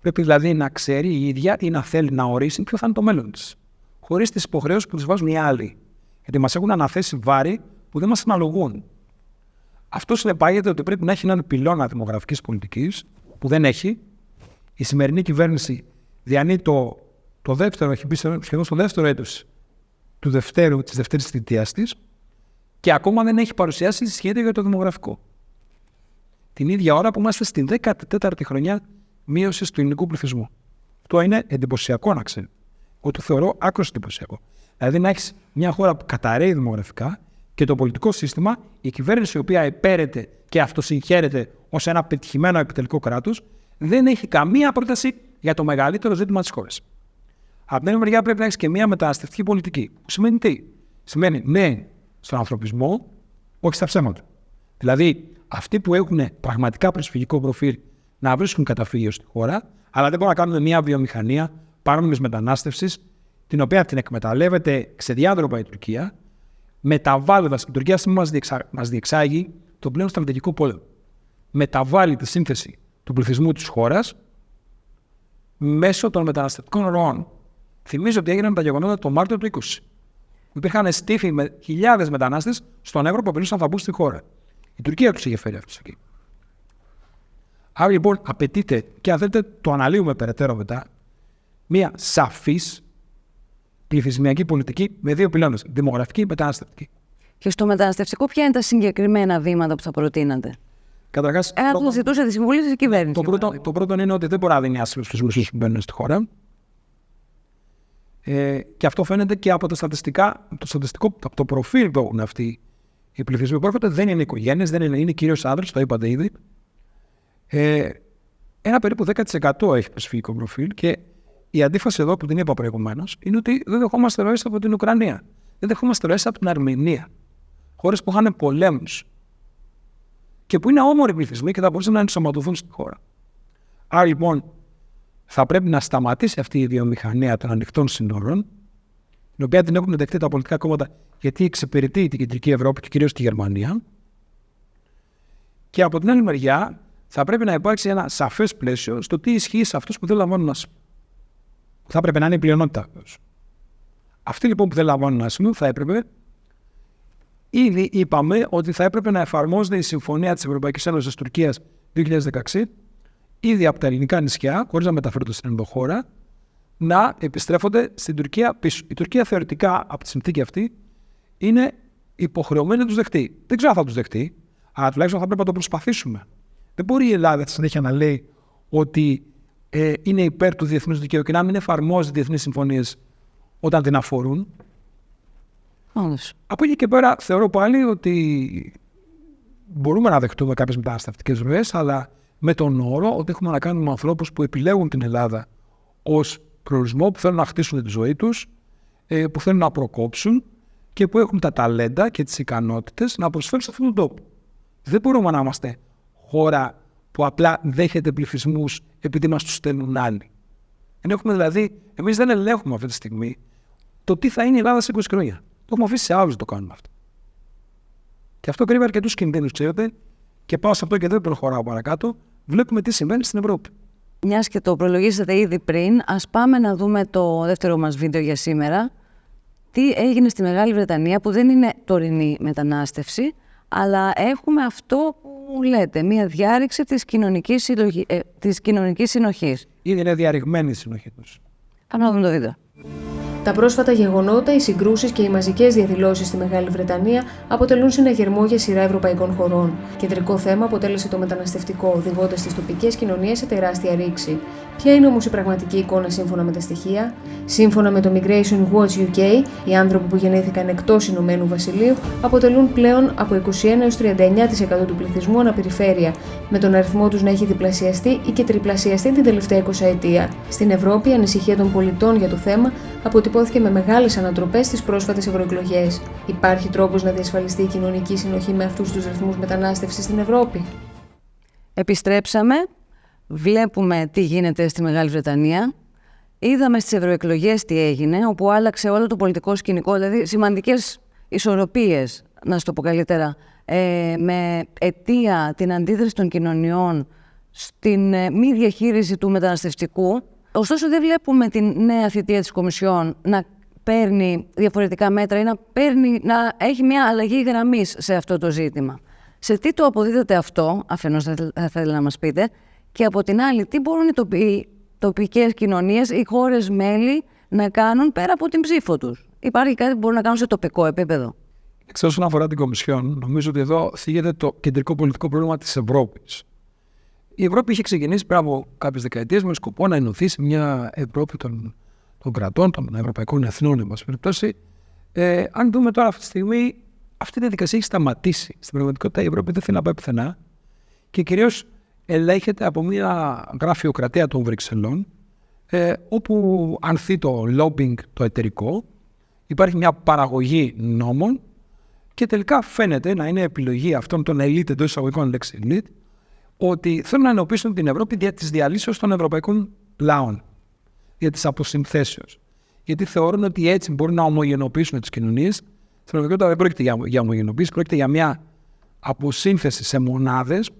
Πρέπει δηλαδή να ξέρει η ίδια ή να θέλει να ορίσει ποιο θα είναι το μέλλον της. Χωρίς τις υποχρεώσεις που τις βάζουν οι άλλοι. Γιατί μας έχουν αναθέσει βάρη που δεν μας αναλογούν. Αυτό συνεπάγεται ότι πρέπει να έχει έναν πυλώνα δημογραφικής πολιτικής που δεν έχει. Η σημερινή κυβέρνηση διανύει το δεύτερο, έχει μπει σχεδόν στο δεύτερο έτος της δεύτερης θητείας της και ακόμα δεν έχει παρουσιάσει σχέδιο για το δημογραφικό. Την ίδια ώρα που είμαστε στην 14η χρονιά μείωσης του ελληνικού πληθυσμού. Αυτό είναι εντυπωσιακό να ξέρει. Εγώ το θεωρώ άκρως εντυπωσιακό. Δηλαδή να έχει μια χώρα που καταρρέει δημογραφικά και το πολιτικό σύστημα, η κυβέρνηση η οποία επέρεται και αυτοσυγχαίρεται ως ένα πετυχημένο επιτελικό κράτος, δεν έχει καμία πρόταση για το μεγαλύτερο ζήτημα της χώρας. Από την άλλη μεριά πρέπει να έχει και μια μεταναστευτική πολιτική. Που σημαίνει τι? Σημαίνει ναι στον ανθρωπισμό, όχι στα ψέματα. Δηλαδή αυτοί που έχουν πραγματικά προσφυγικό προφίλ να βρίσκουν καταφύγιο στη χώρα, αλλά δεν μπορούν να κάνουν μια βιομηχανία παράνομης μετανάστευσης, την οποία την εκμεταλλεύεται ξεδιάντροπα η Τουρκία, μεταβάλλοντας η Τουρκία μας διεξάγει τον πλέον στρατηγικό πόλεμο. Μεταβάλλει τη σύνθεση του πληθυσμού της χώρας μέσω των μεταναστευτικών ροών. Θυμίζω ότι έγιναν τα γεγονότα το Μάρτιο του 2020. Υπήρχαν στίφοι με χιλιάδες μετανάστες στον Εύρο που απειλούσαν θα μπουν στη χώρα. Η Τουρκία τους είχε φέρει αυτούς εκεί. Άρα λοιπόν απαιτείται, και αν θέλετε το αναλύουμε περαιτέρω μετά, μια σαφής πληθυσμιακή πολιτική με 2 πυλώνες, δημογραφική και μεταναστευτική. Και στο μεταναστευτικό, ποια είναι τα συγκεκριμένα βήματα που θα προτείνατε? Καταρχάς, εάν το ζητούσε τη συμβουλή της κυβέρνησης. Το πρώτο είναι ότι δεν μπορεί να δίνει άσυλο στους Ρώσους που μπαίνουν στη χώρα. Και αυτό φαίνεται και από τα στατιστικά, από το προφίλ που έχουν αυτοί οι πληθυσμοί που έρχονται. Δεν είναι οικογένειες, είναι κυρίως άνδρες, το είπατε ήδη. Ένα περίπου 10% έχει προσφυγικό προφίλ και η αντίφαση εδώ που την είπα προηγουμένως είναι ότι δεν δεχόμαστε ροές από την Ουκρανία. Δεν δεχόμαστε ροές από την Αρμενία. Χώρες που είχαν πολέμους και που είναι όμορφοι πληθυσμοί και θα μπορούσαν να ενσωματωθούν στη χώρα. Άρα λοιπόν θα πρέπει να σταματήσει αυτή η βιομηχανία των ανοιχτών σύνορων, την οποία την έχουν δεχτεί τα πολιτικά κόμματα γιατί εξυπηρετεί την κεντρική Ευρώπη και κυρίως τη Γερμανία. Και από την άλλη μεριά θα πρέπει να υπάρξει ένα σαφές πλαίσιο στο τι ισχύει σε αυτούς που δεν λαμβάνουν άσυλο. Θα έπρεπε να είναι η πλειονότητα. Αυτοί λοιπόν που δεν λαμβάνουν άσυλο θα έπρεπε. Ήδη είπαμε ότι θα έπρεπε να εφαρμόζεται η Συμφωνία της Ευρωπαϊκής Ένωσης Τουρκίας 2016, ήδη από τα ελληνικά νησιά, χωρίς να μεταφέρονται στην ενδοχώρα, να επιστρέφονται στην Τουρκία πίσω. Η Τουρκία θεωρητικά από τη συνθήκη αυτή είναι υποχρεωμένη να τους δεχτεί. Δεν ξέρω αν θα τους δεχτεί, αλλά τουλάχιστον θα πρέπει να το προσπαθήσουμε. Δεν μπορεί η Ελλάδα συνέχεια να λέει ότι είναι υπέρ του διεθνούς δικαίου και να μην εφαρμόζει διεθνείς συμφωνίες όταν την αφορούν. Από εκεί και πέρα θεωρώ πάλι ότι μπορούμε να δεχτούμε κάποιες μεταναστευτικές ροές, αλλά με τον όρο ότι έχουμε να κάνουμε με ανθρώπους που επιλέγουν την Ελλάδα ως προορισμό, που θέλουν να χτίσουν τη ζωή τους, που θέλουν να προκόψουν και που έχουν τα ταλέντα και τις ικανότητες να προσφέρουν σε αυτόν τον τόπο. Δεν μπορούμε να είμαστε χώρα που απλά δέχεται πληθυσμούς επειδή μας τους στέλνουν άλλοι. Εμείς δεν ελέγχουμε αυτή τη στιγμή το τι θα είναι η Ελλάδα σε 20 χρόνια. Το έχουμε αφήσει σε άλλους να το κάνουμε αυτό. Και αυτό κρύβει αρκετούς κινδύνους, ξέρετε, και πάω σε αυτό και δεν προχωράω παρακάτω. Βλέπουμε τι συμβαίνει στην Ευρώπη. Μιας και το προλογίσατε ήδη πριν, ας πάμε να δούμε το δεύτερο μας βίντεο για σήμερα. Τι έγινε στη Μεγάλη Βρετανία, που δεν είναι τωρινή μετανάστευση, αλλά έχουμε αυτό που λέτε, μια διάρρηξη της κοινωνικής συνοχής. Ήδη είναι διαρριγμένη η συνοχή τους. Πάμε να δούμε το βίντεο. Τα πρόσφατα γεγονότα, οι συγκρούσεις και οι μαζικές διαδηλώσεις στη Μεγάλη Βρετανία αποτελούν συναγερμό για σειρά ευρωπαϊκών χωρών. Κεντρικό θέμα αποτέλεσε το μεταναστευτικό, οδηγώντας τις τοπικές κοινωνίες σε τεράστια ρήξη. Ποια είναι όμως η πραγματική εικόνα σύμφωνα με τα στοιχεία? Σύμφωνα με το Migration Watch UK, οι άνθρωποι που γεννήθηκαν εκτός Ηνωμένου Βασιλείου αποτελούν πλέον από 21 έως 39% του πληθυσμού αναπεριφέρεια, με τον αριθμό τους να έχει διπλασιαστεί ή και τριπλασιαστεί την τελευταία 20ετία. Στην Ευρώπη, η ανησυχία των πολιτών για το θέμα αποτυπώθηκε με μεγάλες ανατροπές στις πρόσφατες ευρωεκλογές. Υπάρχει τρόπος να διασφαλιστεί η κοινωνική συνοχή με αυτούς τους ρυθμούς μετανάστευσης στην Ευρώπη? Επιστρέψαμε. Βλέπουμε τι γίνεται στη Μεγάλη Βρετανία. Είδαμε στις ευρωεκλογές τι έγινε, όπου άλλαξε όλο το πολιτικό σκηνικό, δηλαδή σημαντικές ισορροπίες, να σου το πω καλύτερα, με αιτία την αντίδραση των κοινωνιών στην μη διαχείριση του μεταναστευτικού. Ωστόσο, δεν βλέπουμε την νέα θητεία της Κομισιόν να παίρνει διαφορετικά μέτρα ή να έχει μια αλλαγή γραμμής σε αυτό το ζήτημα. Σε τι το αποδίδεται αυτό, αφενός θα ήθελα να μας πείτε, και από την άλλη, τι μπορούν οι τοπικές κοινωνίες, οι χώρες μέλη να κάνουν πέρα από την ψήφο τους? Υπάρχει κάτι που μπορούν να κάνουν σε τοπικό επίπεδο? Όσον αφορά την Κομισιόν, νομίζω ότι εδώ θίγεται το κεντρικό πολιτικό πρόβλημα της Ευρώπης. Η Ευρώπη είχε ξεκινήσει πριν από κάποιες δεκαετίες με σκοπό να ενωθεί σε μια Ευρώπη των κρατών, των ευρωπαϊκών εθνών, εν πάση περιπτώσει. Αν δούμε τώρα αυτή τη στιγμή, αυτή η διαδικασία έχει σταματήσει. Στην πραγματικότητα, η Ευρώπη δεν θέλει να πάει πουθενά και κυρίως ελέγχεται από μια γραφειοκρατία των Βρυξελών, όπου ανθεί το lobbying το εταιρικό, υπάρχει μια παραγωγή νόμων και τελικά φαίνεται να είναι επιλογή αυτών των elite, εντός εισαγωγικών λέξη elite, ότι θέλουν να ενοποιήσουν την Ευρώπη δια της διαλύσεως των ευρωπαϊκών λαών, δια της αποσυνθέσεως. Γιατί θεωρούν ότι έτσι μπορούν να ομογενοποιήσουν τις κοινωνίες. Στην πραγματικότητα δεν πρόκειται για ομογενοποίηση, πρόκειται για μια αποσύνθεση σε μονάδες,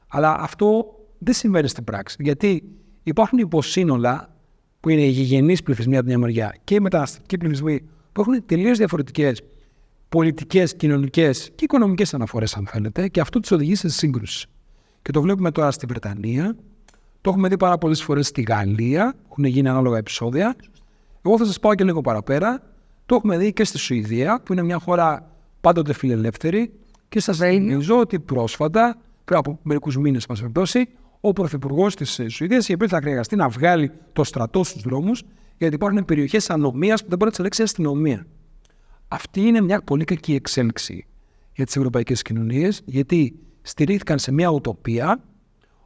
αλλά αυτό δεν συμβαίνει στην πράξη. Γιατί υπάρχουν υποσύνολα που είναι οι γηγενείς πληθυσμοί από την μια μεριά και οι μεταναστευτικοί πληθυσμοί που έχουν τελείως διαφορετικές πολιτικές, κοινωνικές και οικονομικές αναφορές, αν θέλετε, και αυτό τους οδηγεί σε σύγκρουση. Και το βλέπουμε τώρα στη Βρετανία, το έχουμε δει πάρα πολλές φορές στη Γαλλία, έχουν γίνει ανάλογα επεισόδια. Εγώ θα σας πάω και λίγο παραπέρα. Το έχουμε δει και στη Σουηδία, που είναι μια χώρα πάντοτε φιλελεύθερη, και σας θυμίζω ότι πρόσφατα, πριν από μερικούς μήνες, μας περιπτώσει, ο πρωθυπουργός της Σουηδίας είπε ότι θα χρειαστεί να βγάλει το στρατό στους δρόμους γιατί υπάρχουν περιοχές ανομίας που δεν μπορεί να τις ελέγξει η αστυνομία. Αυτή είναι μια πολύ κακή εξέλιξη για τις ευρωπαϊκές κοινωνίες, γιατί στηρίχθηκαν σε μια ουτοπία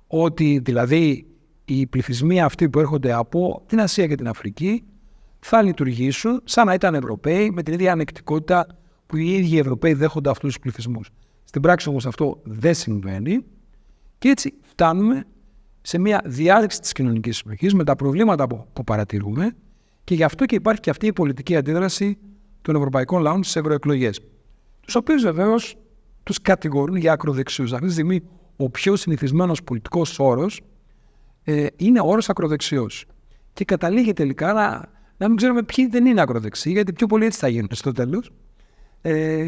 ότι δηλαδή οι πληθυσμοί αυτοί που έρχονται από την Ασία και την Αφρική θα λειτουργήσουν σαν να ήταν Ευρωπαίοι με την ίδια ανεκτικότητα που οι ίδιοι οι Ευρωπαίοι δέχονται αυτούς τους πληθυσμούς. Στην πράξη όμως αυτό δεν συμβαίνει και έτσι φτάνουμε σε μια διάλυση της κοινωνικής συνοχής με τα προβλήματα που παρατηρούμε και γι' αυτό και υπάρχει και αυτή η πολιτική αντίδραση των ευρωπαϊκών λαών στις ευρωεκλογές. Τους οποίους βεβαίως τους κατηγορούν για ακροδεξιούς. Αυτή τη στιγμή ο πιο συνηθισμένος πολιτικός όρος είναι ο όρος ακροδεξιός. Και καταλήγει τελικά να μην ξέρουμε ποιοι δεν είναι ακροδεξιοί, γιατί πιο πολλοί έτσι θα γίνουν στο τέλος.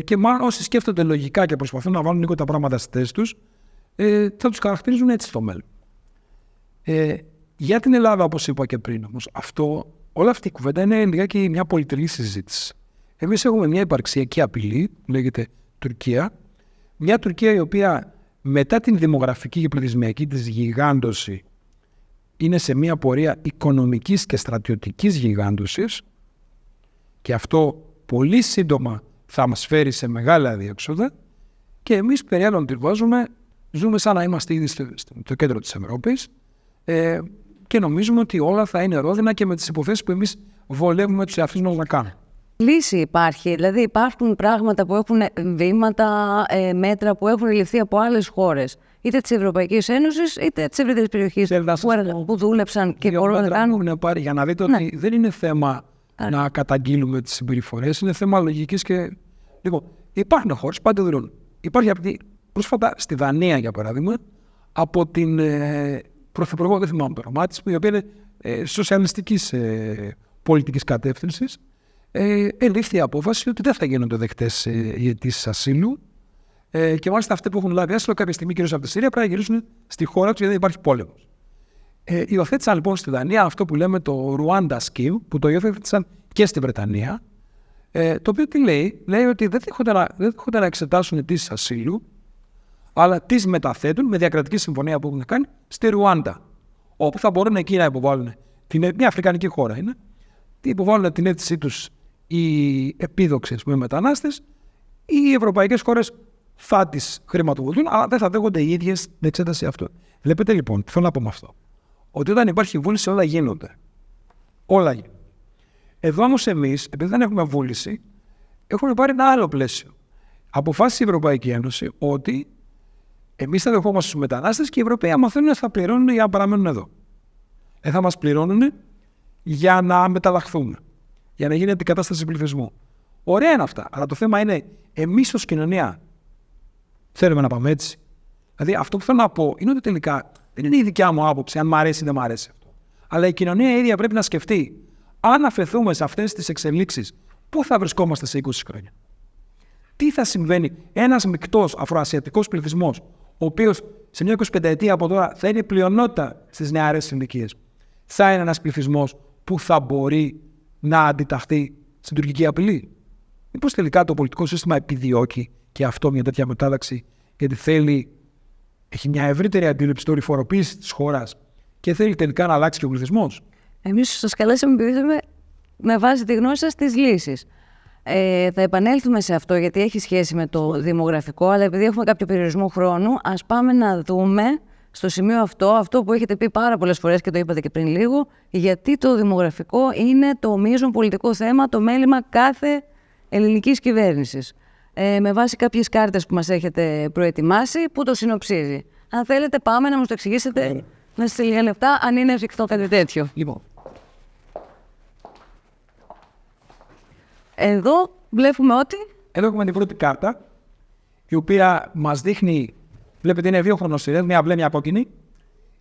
Και μάλλον όσοι σκέφτονται λογικά και προσπαθούν να βάλουν λίγο τα πράγματα στη θέση τους, θα τους χαρακτηρίζουν έτσι στο μέλλον. Για την Ελλάδα, όπως είπα και πριν, όμως, όλη αυτή η κουβέντα είναι λιγάκι μια πολυτελή συζήτηση. Εμείς έχουμε μια υπαρξιακή απειλή, που λέγεται Τουρκία. Μια Τουρκία η οποία μετά την δημογραφική και πληθυσμιακή της γιγάντωση είναι σε μια πορεία οικονομικής και στρατιωτικής γιγάντωσης και αυτό πολύ σύντομα θα μας φέρει σε μεγάλα αδιέξοδα και εμείς περί άλλων τη βάζουμε, ζούμε σαν να είμαστε ήδη στο κέντρο της Ευρώπης και νομίζουμε ότι όλα θα είναι ρόδινα και με τις υποθέσεις που εμείς βολεύουμε τους εαυτούς μας να κάνουμε. Λύση υπάρχει, δηλαδή υπάρχουν πράγματα που έχουν βήματα, μέτρα που έχουν ληφθεί από άλλες χώρες, είτε της Ευρωπαϊκής Ένωσης είτε της ευρύτερης περιοχής που δούλεψαν και μπορούν να κάνουν. Για να δείτε ότι δεν είναι θέμα να καταγγείλουμε τις συμπεριφορές, είναι θέμα λογικής και. Λοιπόν, υπάρχουν χώρες που αντιδρούν. Υπάρχει πρόσφατα στη Δανία, για παράδειγμα, από την πρωθυπουργό, δεν θυμάμαι το όνομά της, η οποία είναι σοσιαλιστικής πολιτικής κατεύθυνσης. Ελήφθη η απόφαση ότι δεν θα γίνονται δεκτές οι αιτήσεις ασύλου και μάλιστα αυτοί που έχουν λάβει άσυλο κάποια στιγμή, κυρίως από τη Συρία, πρέπει να γυρίσουν στη χώρα τους γιατί δεν υπάρχει πόλεμος. Υιοθέτησαν λοιπόν στη Δανία αυτό που λέμε το Rwanda Scheme, που το υιοθέτησαν και στη Βρετανία, το οποίο τι λέει? Λέει ότι δεν δέχονται να εξετάσουν αιτήσεις ασύλου, αλλά τις μεταθέτουν με διακρατική συμφωνία που έχουν κάνει στη Ρουάντα, όπου θα μπορούν εκεί να υποβάλουν, μια αφρικανική χώρα είναι, υποβάλλουν την αίτησή τους οι επίδοξες μετανάστες, οι ευρωπαϊκές χώρες θα τις χρηματοδοτούν, αλλά δεν θα δέχονται οι ίδιες την εξέταση αυτών. Βλέπετε λοιπόν, τι θέλω να πω με αυτό? Ότι όταν υπάρχει βούληση όλα γίνονται. Όλα γίνονται. Εδώ όμως εμείς, επειδή δεν έχουμε βούληση, έχουμε πάρει ένα άλλο πλαίσιο. Αποφάσισε η Ευρωπαϊκή Ένωση ότι εμείς θα δεχόμαστε τους μετανάστες και οι Ευρωπαίοι άμα θέλουν θα πληρώνουν για να παραμένουν εδώ. Θα μας πληρώνουν για να μεταλλαχθούμε, για να γίνει αντικατάσταση πληθυσμού. Ωραία είναι αυτά, αλλά το θέμα είναι εμείς ως κοινωνία θέλουμε να πάμε έτσι? Δηλαδή αυτό που θέλω να πω είναι ότι τελικά δεν είναι η δικιά μου άποψη αν μ' αρέσει ή δεν μ' αρέσει αυτό. Αλλά η κοινωνία ίδια πρέπει να σκεφτεί αν αφαιθούμε σε αυτές τις εξελίξεις, πού θα βρισκόμαστε σε 20 χρόνια? Τι θα συμβαίνει? Ένας μεικτός αφροασιατικός πληθυσμός, ο οποίος σε μια 25ετία από τώρα θα είναι πλειονότητα στις νεαρές ηλικίες, θα είναι ένας πληθυσμός που θα μπορεί να αντιταχθεί στην τουρκική απειλή? Μήπως τελικά το πολιτικό σύστημα επιδιώκει και αυτό μια τέτοια μετάταξη, γιατί έχει μια ευρύτερη αντίληψη της ρηφοροποίησης της χώρας και θέλει τελικά να αλλάξει και ο πληθυσμός? Εμείς σας καλέσαμε επειδή θέλουμε με βάση τη γνώση σας τις λύσεις. Θα επανέλθουμε σε αυτό γιατί έχει σχέση με το δημογραφικό, αλλά επειδή έχουμε κάποιο περιορισμό χρόνου, ας πάμε να δούμε στο σημείο αυτό που έχετε πει πάρα πολλές φορές και το είπατε και πριν λίγο, γιατί το δημογραφικό είναι το μείζον πολιτικό θέμα, το μέλημα κάθε ελληνικής κυβέρνησης. Με βάση κάποιες κάρτες που μας έχετε προετοιμάσει, που το συνοψίζει. Αν θέλετε, πάμε να μας το εξηγήσετε μέσα σε λίγα λεπτά, αν είναι εφικτό κάτι τέτοιο. Λοιπόν. Εδώ βλέπουμε ότι. Εδώ έχουμε την πρώτη κάρτα, η οποία μας δείχνει, βλέπετε είναι δύο χρονοστιές, μια μπλε, μια κόκκινη.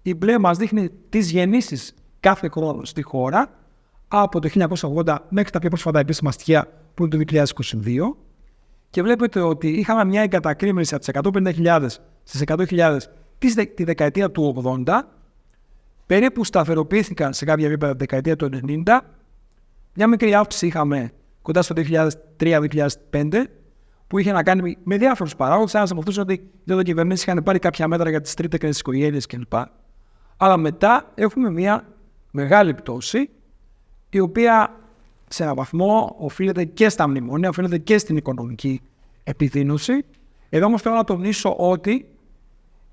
Η μπλε μας δείχνει τις γεννήσεις κάθε χρόνο στη χώρα, από το 1980 μέχρι τα πιο πρόσφατα επίσημα στοιχεία που είναι το 2022. Και βλέπετε ότι είχαμε μια εγκατακρίμνηση από τις 150.000 στις 100.000 τη δεκαετία του 80, περίπου σταθεροποιήθηκαν σε κάποια επίπεδα τη δεκαετία του 90, μια μικρή αύξηση είχαμε κοντά στο 2003-2005, που είχε να κάνει με διάφορους παράγοντες. Ένας από αυτούς είναι ότι οι κυβερνήσεις είχαν πάρει κάποια μέτρα για τις τρίτεκνες οικογένειες κλπ. Αλλά μετά έχουμε μια μεγάλη πτώση η οποία σε έναν βαθμό οφείλεται και στα μνημόνια, οφείλεται και στην οικονομική επιδείνωση. Εδώ όμως θέλω να τονίσω ότι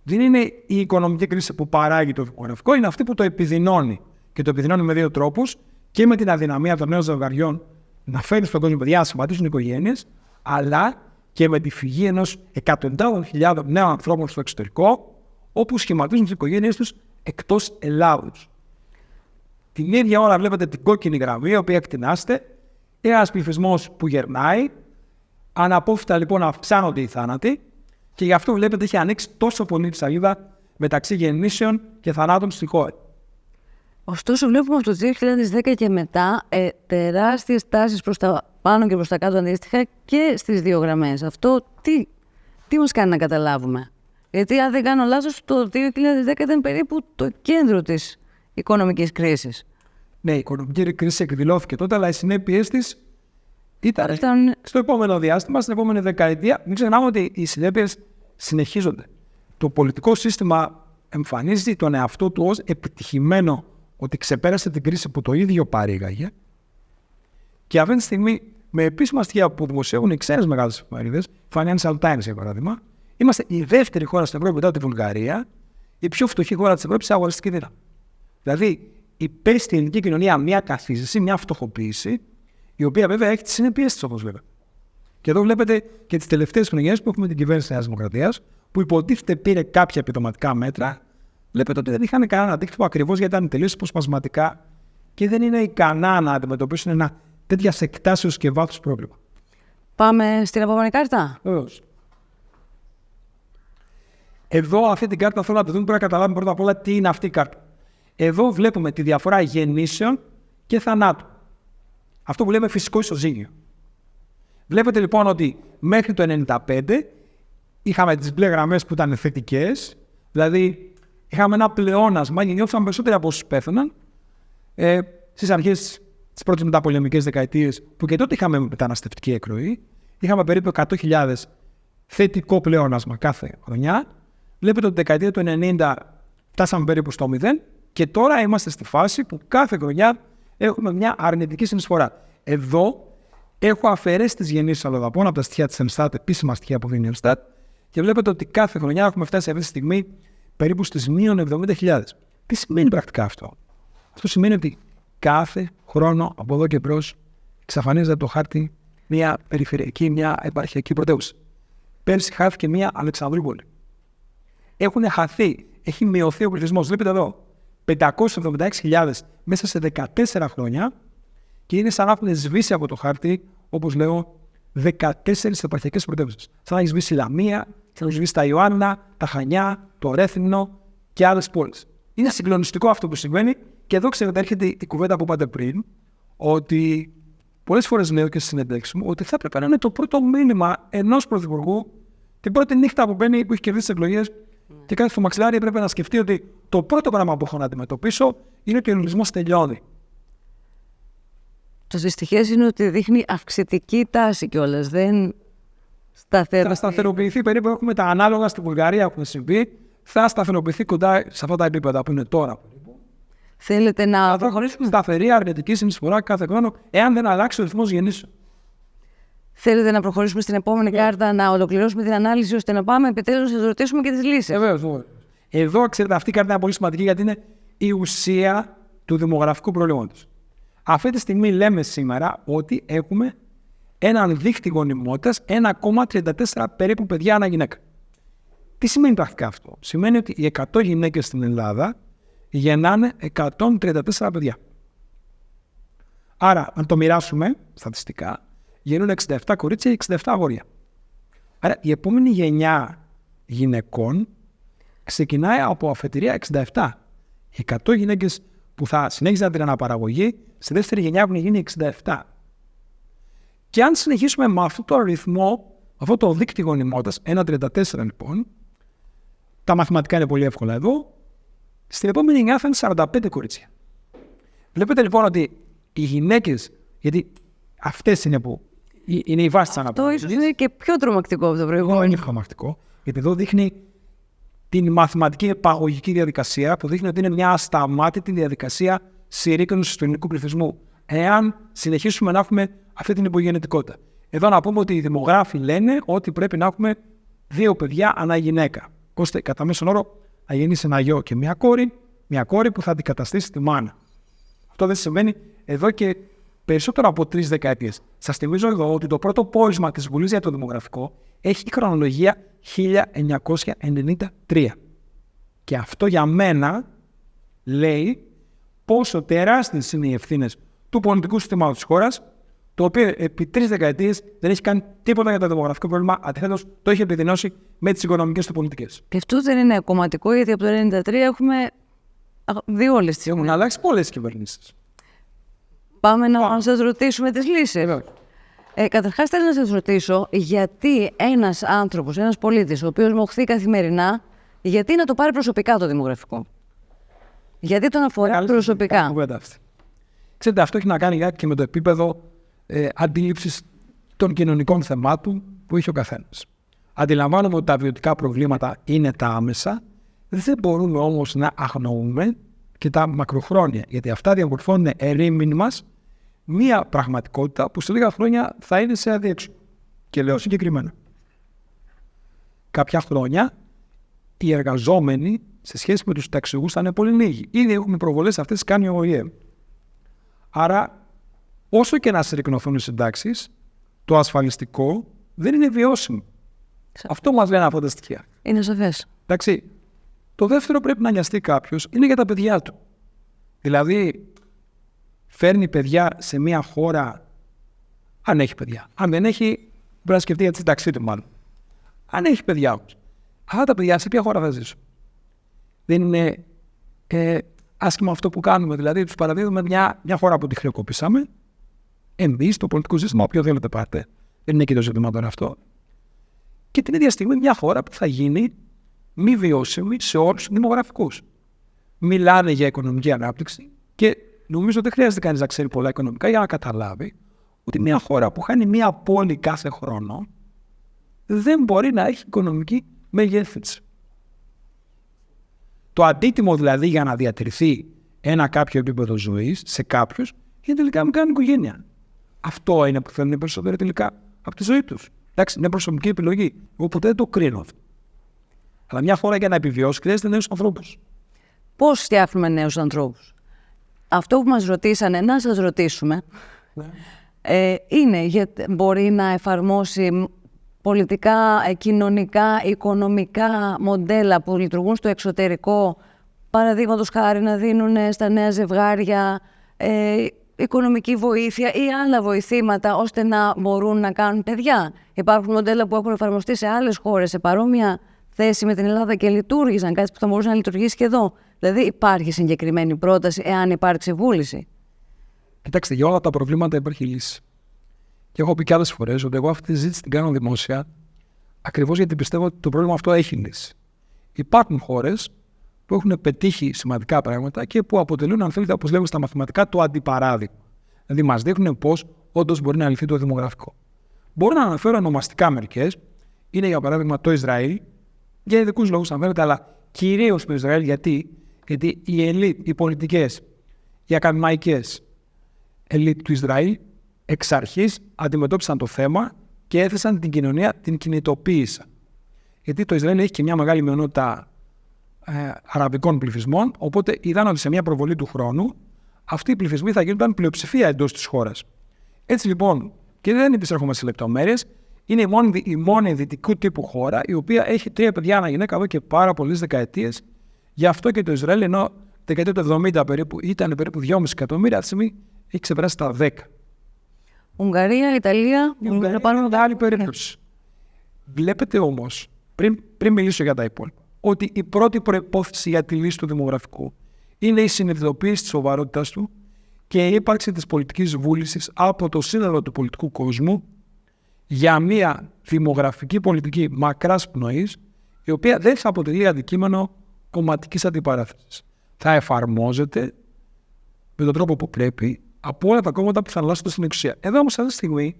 δεν είναι η οικονομική κρίση που παράγει το δημογραφικό, είναι αυτή που το επιδεινώνει. Και το επιδεινώνει με δύο τρόπους: και με την αδυναμία των νέων ζευγαριών να φέρει στον κόσμο παιδιά να σχηματίσουν οικογένειες, αλλά και με τη φυγή ενός εκατοντάδων χιλιάδων νέων ανθρώπων στο εξωτερικό, όπου σχηματίζουν τις οικογένειές τους εκτός Ελλάδος. Την ίδια ώρα βλέπετε την κόκκινη γραμμή, η οποία εκτινάστε, ένας πληθυσμός που γερνάει, αναπόφευκτα λοιπόν αυξάνονται οι θάνατοι, και γι' αυτό βλέπετε έχει ανοίξει τόσο πολύ τη σελίδα μεταξύ γεννήσεων και θανάτων στη χώρα. Ωστόσο, βλέπουμε από το 2010 και μετά τεράστιες τάσεις προς τα πάνω και προς τα κάτω αντίστοιχα και στις δύο γραμμές. Αυτό τι μας κάνει να καταλάβουμε? Γιατί αν δεν κάνω λάθος, το 2010 ήταν περίπου το κέντρο της οικονομικής κρίσης. Ναι, η οικονομική κρίση εκδηλώθηκε τότε, αλλά οι συνέπειες της ήταν στο επόμενο διάστημα, στην επόμενη δεκαετία. Μην ξεχνάμε ότι οι συνέπειες συνεχίζονται. Το πολιτικό σύστημα εμφανίζει τον εαυτό του ως επιτυχημένο, ότι ξεπέρασε την κρίση που το ίδιο παρήγαγε. Και αυτή τη στιγμή, με επίσημα στοιχεία που δημοσιεύουν οι ξένες μεγάλες εφημερίδες, Financial Times για παράδειγμα, είμαστε η δεύτερη χώρα στην Ευρώπη μετά τη Βουλγαρία, η πιο φτωχή χώρα της Ευρώπης σε αγοραστική δύναμη. Δηλαδή, υπέστη στην ελληνική κοινωνία μια καθίζηση, μια φτωχοποίηση, η οποία βέβαια έχει τις συνέπειες της, όπως βλέπετε. Και εδώ βλέπετε και τις τελευταίες χρονιές που έχουμε την κυβέρνηση της Νέας Δημοκρατίας, που υποτίθεται πήρε κάποια επιδοματικά μέτρα. Βλέπετε ότι δεν είχαν κανένα αντίκτυπο, ακριβώς γιατί ήταν τελείως υποσπασματικά και δεν είναι ικανά να αντιμετωπίσουν ένα τέτοια εκτάσεως και βάθους πρόβλημα. Πάμε στην επόμενη κάρτα. Βεβαίως. Εδώ, αυτή την κάρτα θέλω να τη δούμε, πρέπει να καταλάβουμε πρώτα απ' όλα τι είναι αυτή η κάρτα. Εδώ βλέπουμε τη διαφορά γεννήσεων και θανάτου. Αυτό που λέμε φυσικό ισοζύγιο. Βλέπετε λοιπόν ότι μέχρι το 1995 είχαμε τις μπλε γραμμές που ήταν θετικές, δηλαδή είχαμε ένα πλεόνασμα, γεννιόντουσαν περισσότεροι από όσους πέθαναν στις αρχές της πρώτης μεταπολεμικές δεκαετίες, που και τότε είχαμε μεταναστευτική εκροή. Είχαμε περίπου 100.000 θετικό πλεόνασμα κάθε χρονιά. Βλέπετε ότι τη δεκαετία του 90 φτάσαμε περίπου στο 0 και τώρα είμαστε στη φάση που κάθε χρονιά έχουμε μια αρνητική συνεισφορά. Εδώ έχω αφαιρέσει τις γεννήσεις αλλοδαπών από τα στοιχεία της Εμστάτ, επίσημα στοιχεία που δίνει η Εμστάτ, και βλέπετε ότι κάθε χρονιά έχουμε φτάσει αυτή τη στιγμή περίπου στις μείον 70.000. Τι σημαίνει πρακτικά αυτό? Αυτό σημαίνει ότι κάθε χρόνο από εδώ και μπρος εξαφανίζεται από το χάρτη μια περιφερειακή, μια επαρχιακή πρωτεύουσα. Πέρσι χάθηκε μια Αλεξανδρούπολη. Έχουν χαθεί, έχει μειωθεί ο πληθυσμός. Βλέπετε εδώ, 576.000 μέσα σε 14 χρόνια, και είναι σαν να έχουν σβήσει από το χάρτη, όπως λέω, 14 επαρχιακές πρωτεύουσες. Σαν να έχει σβήσει η Λαμία, σαν να έχει σβήσει τα Ιωάννα, τα Χανιά, το Ρέθυμνο και άλλες πόλεις. Είναι συγκλονιστικό αυτό που συμβαίνει, και εδώ ξέρετε, έρχεται η κουβέντα που είπατε πριν, ότι πολλές φορές λέω και στις συνεντεύξεις μου ότι θα έπρεπε να είναι το πρώτο μήνυμα ενός πρωθυπουργού την πρώτη νύχτα που μπαίνει, που έχει κερδίσει τις εκλογές, και κάθε στο μαξιλάρι έπρεπε να σκεφτεί ότι το πρώτο πράγμα που έχω να αντιμετωπίσω είναι ότι ο ελληνισμός τελειώνει. Το δυστυχές είναι ότι δείχνει αυξητική τάση κιόλας, δεν σταθεροποιηθεί. Θα σταθεροποιηθεί περίπου, έχουμε τα ανάλογα στη Βουλγαρία που έχουν συμβεί, θα σταθεροποιηθεί κοντά σε αυτά τα επίπεδα που είναι τώρα. Θέλετε να προχωρήσουμε? Σταθερή αρνητική συνεισφορά κάθε χρόνο, εάν δεν αλλάξει ο ρυθμός γεννήσεων. Θέλετε να προχωρήσουμε στην επόμενη κάρτα, να ολοκληρώσουμε την ανάλυση, ώστε να πάμε επιτέλους να ρωτήσουμε και τις λύσεις? Βεβαίως. Εδώ, ξέρετε, αυτή η κάρτα είναι πολύ σημαντική, γιατί είναι η ουσία του δημογραφικού προβλήματος. Αυτή τη στιγμή λέμε σήμερα ότι έχουμε έναν δείκτη γονιμότητας 1,34 περίπου παιδιά ανά γυναίκα. Τι σημαίνει πρακτικά αυτό? Σημαίνει ότι οι 100 γυναίκες στην Ελλάδα γεννάνε 134 παιδιά. Άρα, αν το μοιράσουμε στατιστικά, γεννούν 67 κορίτσια και 67 αγόρια. Άρα, η επόμενη γενιά γυναικών ξεκινάει από αφετηρία 67. Οι 100 γυναίκες που θα συνέχιζαν την αναπαραγωγή, στη δεύτερη γενιά έχουν γίνει 67. Και αν συνεχίσουμε με αυτό το αριθμό, αυτό το δείκτη γονιμότητας, 1,34 λοιπόν, τα μαθηματικά είναι πολύ εύκολα εδώ, στην επόμενη γενιά θα είναι 45 κορίτσια. Βλέπετε λοιπόν ότι οι γυναίκες, γιατί αυτές είναι που είναι η βάση της αναπαραγωγής. Αυτό ίσως είναι και πιο τρομακτικό από το προηγούμενο. Είναι τρομακτικό, γιατί εδώ δείχνει την μαθηματική επαγωγική διαδικασία, που δείχνει ότι είναι μια ασταμάτητη διαδικασία συρρίκνωσης του ελληνικού πληθυσμού. εάν συνεχίσουμε να έχουμε αυτή την υπογεννητικότητα. Εδώ να πούμε ότι οι δημογράφοι λένε ότι πρέπει να έχουμε 2 παιδιά ανά γυναίκα, ώστε κατά μέσον όρο να γεννήσει ένα γιο και μια κόρη που θα αντικαταστήσει τη μάνα. Αυτό δεν συμβαίνει εδώ και περισσότερο από 3 δεκαετίες. Σας θυμίζω εδώ ότι το πρώτο πόρισμα της Βουλής για το δημογραφικό έχει χρονολογία 1993. Και αυτό για μένα λέει πόσο τεράστιες είναι οι ευθύνες του πολιτικού συστήματος της χώρας, το οποίο επί 3 δεκαετίες δεν έχει κάνει τίποτα για το δημογραφικό πρόβλημα. Αντιθέτως, το έχει επιδεινώσει με τις οικονομικές του πολιτικές. Και αυτό δεν είναι κομματικό, γιατί από το 1993 έχουμε δει όλες τις. Έχουν αλλάξει πολλές κυβερνήσεις. Πάμε να σας ρωτήσουμε τις λύσεις. Καταρχάς, θέλω να σας ρωτήσω γιατί ένας άνθρωπος, ένας πολίτης, ο οποίος μοχθεί καθημερινά, γιατί να το πάρει προσωπικά το δημογραφικό. Γιατί τον αφορά προσωπικά. Ξέρετε, αυτό έχει να κάνει και με το επίπεδο αντίληψης των κοινωνικών θεμάτων που έχει ο καθένας. Αντιλαμβάνομαι ότι τα βιωτικά προβλήματα είναι τα άμεσα, δεν μπορούμε όμως να αγνοούμε και τα μακροχρόνια, γιατί αυτά διαμορφώνουν ερήμην μας μία πραγματικότητα που σε λίγα χρόνια θα είναι σε αδιέξοδο. Και λέω συγκεκριμένα. Κάποια χρόνια οι εργαζόμενοι σε σχέση με τους ταξιουργούς θα είναι πολύ λίγοι. Ήδη έχουμε προβολές αυτές κάνει ο ΟΗΕ. Άρα, όσο και να συρρικνωθούν οι συντάξεις, το ασφαλιστικό δεν είναι βιώσιμο. Αυτό μας λένε αυτά τα στοιχεία. Είναι σαφές. Εντάξει. Το δεύτερο πρέπει να νοιαστεί κάποιος είναι για τα παιδιά του. Δηλαδή, φέρνει παιδιά σε μια χώρα, αν έχει παιδιά. Αν δεν έχει, πρέπει να σκεφτεί για τη σύνταξή του, μάλλον. Αν έχει παιδιά όμως, αυτά τα παιδιά σε ποια χώρα θα ζήσουν. Δεν είναι άσχημα αυτό που κάνουμε. Δηλαδή, τους παραδίδουμε μια χώρα που τη χρεοκοπήσαμε. Εμείς, το πολιτικό σύστημα, όποιο θέλετε πάτε. Δεν είναι και το ζήτημα τώρα αυτό. Και την ίδια στιγμή μια χώρα που θα γίνει μη βιώσιμη σε όρους δημογραφικούς. Μιλάνε για οικονομική ανάπτυξη και νομίζω δεν χρειάζεται κανείς να ξέρει πολλά οικονομικά για να καταλάβει ότι μια χώρα που χάνει μια πόλη κάθε χρόνο δεν μπορεί να έχει οικονομική μεγέθυνση. Το αντίτιμο δηλαδή για να διατηρηθεί ένα κάποιο επίπεδο ζωής σε κάποιους είναι τελικά να μην κάνουν οικογένεια. Αυτό είναι που θέλουν οι περισσότεροι τελικά από τη ζωή τους. Εντάξει, είναι προσωπική επιλογή. Εγώ ποτέ δεν το κρίνω αυτό. Αλλά μια χώρα για να επιβιώσει χρειάζεται νέους ανθρώπους. Πώς φτιάχνουμε νέους ανθρώπους. Αυτό που μας ρωτήσανε, να σας ρωτήσουμε, είναι γιατί μπορεί να εφαρμόσει πολιτικά, κοινωνικά, οικονομικά μοντέλα που λειτουργούν στο εξωτερικό, παραδείγματος χάρη να δίνουν στα νέα ζευγάρια οικονομική βοήθεια ή άλλα βοηθήματα ώστε να μπορούν να κάνουν παιδιά. Υπάρχουν μοντέλα που έχουν εφαρμοστεί σε άλλες χώρες σε παρόμοια θέση με την Ελλάδα και λειτουργήσαν, κάτι που θα μπορούσε να λειτουργήσει και εδώ. Δηλαδή υπάρχει συγκεκριμένη πρόταση εάν υπάρξει βούληση. Κοιτάξτε, για όλα τα προβλήματα υπάρχει λύση. Και έχω πει και άλλες φορές ότι εγώ αυτή τη συζήτηση την κάνω δημόσια ακριβώς γιατί πιστεύω ότι το πρόβλημα αυτό έχει λύση. Υπάρχουν χώρες που έχουν πετύχει σημαντικά πράγματα και που αποτελούν, αν θέλετε, όπως λέγω στα μαθηματικά, το αντιπαράδειγμα. Δηλαδή, μας δείχνουν πώς όντως μπορεί να λυθεί το δημογραφικό. Μπορώ να αναφέρω ονομαστικά μερικές. Είναι για παράδειγμα το Ισραήλ, για ειδικούς λόγους, αν θέλετε, αλλά κυρίως το Ισραήλ. Γιατί οι ελίτ, οι πολιτικές, οι ακαδημαϊκές ελίτ του Ισραήλ εξ αρχής αντιμετώπισαν το θέμα και έθεσαν την κοινωνία, την κινητοποίησαν. Γιατί το Ισραήλ έχει και μια μεγάλη μειονότητα αραβικών πληθυσμών, οπότε είδαν ότι σε μια προβολή του χρόνου αυτοί οι πληθυσμοί θα γίνονταν πλειοψηφία εντός της χώρας. Έτσι λοιπόν, και δεν επιστρέφουμε σε λεπτομέρειες, είναι η μόνη δυτικού τύπου χώρα η οποία έχει 3 παιδιά ανά γυναίκα εδώ και πάρα πολλές δεκαετίες. Γι' αυτό και το Ισραήλ, ενώ δεκαετία του 70 περίπου ήταν περίπου 2,5 εκατομμύρια, αυτή τη στιγμή έχει ξεπεράσει τα 10. Ουγγαρία, Ιταλία, είναι άλλη περίπτωση. Βλέπετε όμως, πριν μιλήσω για τα υπόλοιπα, ότι η πρώτη προϋπόθεση για τη λύση του δημογραφικού είναι η συνειδητοποίηση της σοβαρότητας του και η ύπαρξη της πολιτικής βούλησης από το σύνολο του πολιτικού κόσμου για μια δημογραφική πολιτική μακράς πνοής, η οποία δεν θα αποτελεί αντικείμενο κομματικής αντιπαράθεσης. Θα εφαρμόζεται με τον τρόπο που πρέπει από όλα τα κόμματα που θα αλλάσουν στην εξουσία. Εδώ όμως, αυτή τη στιγμή,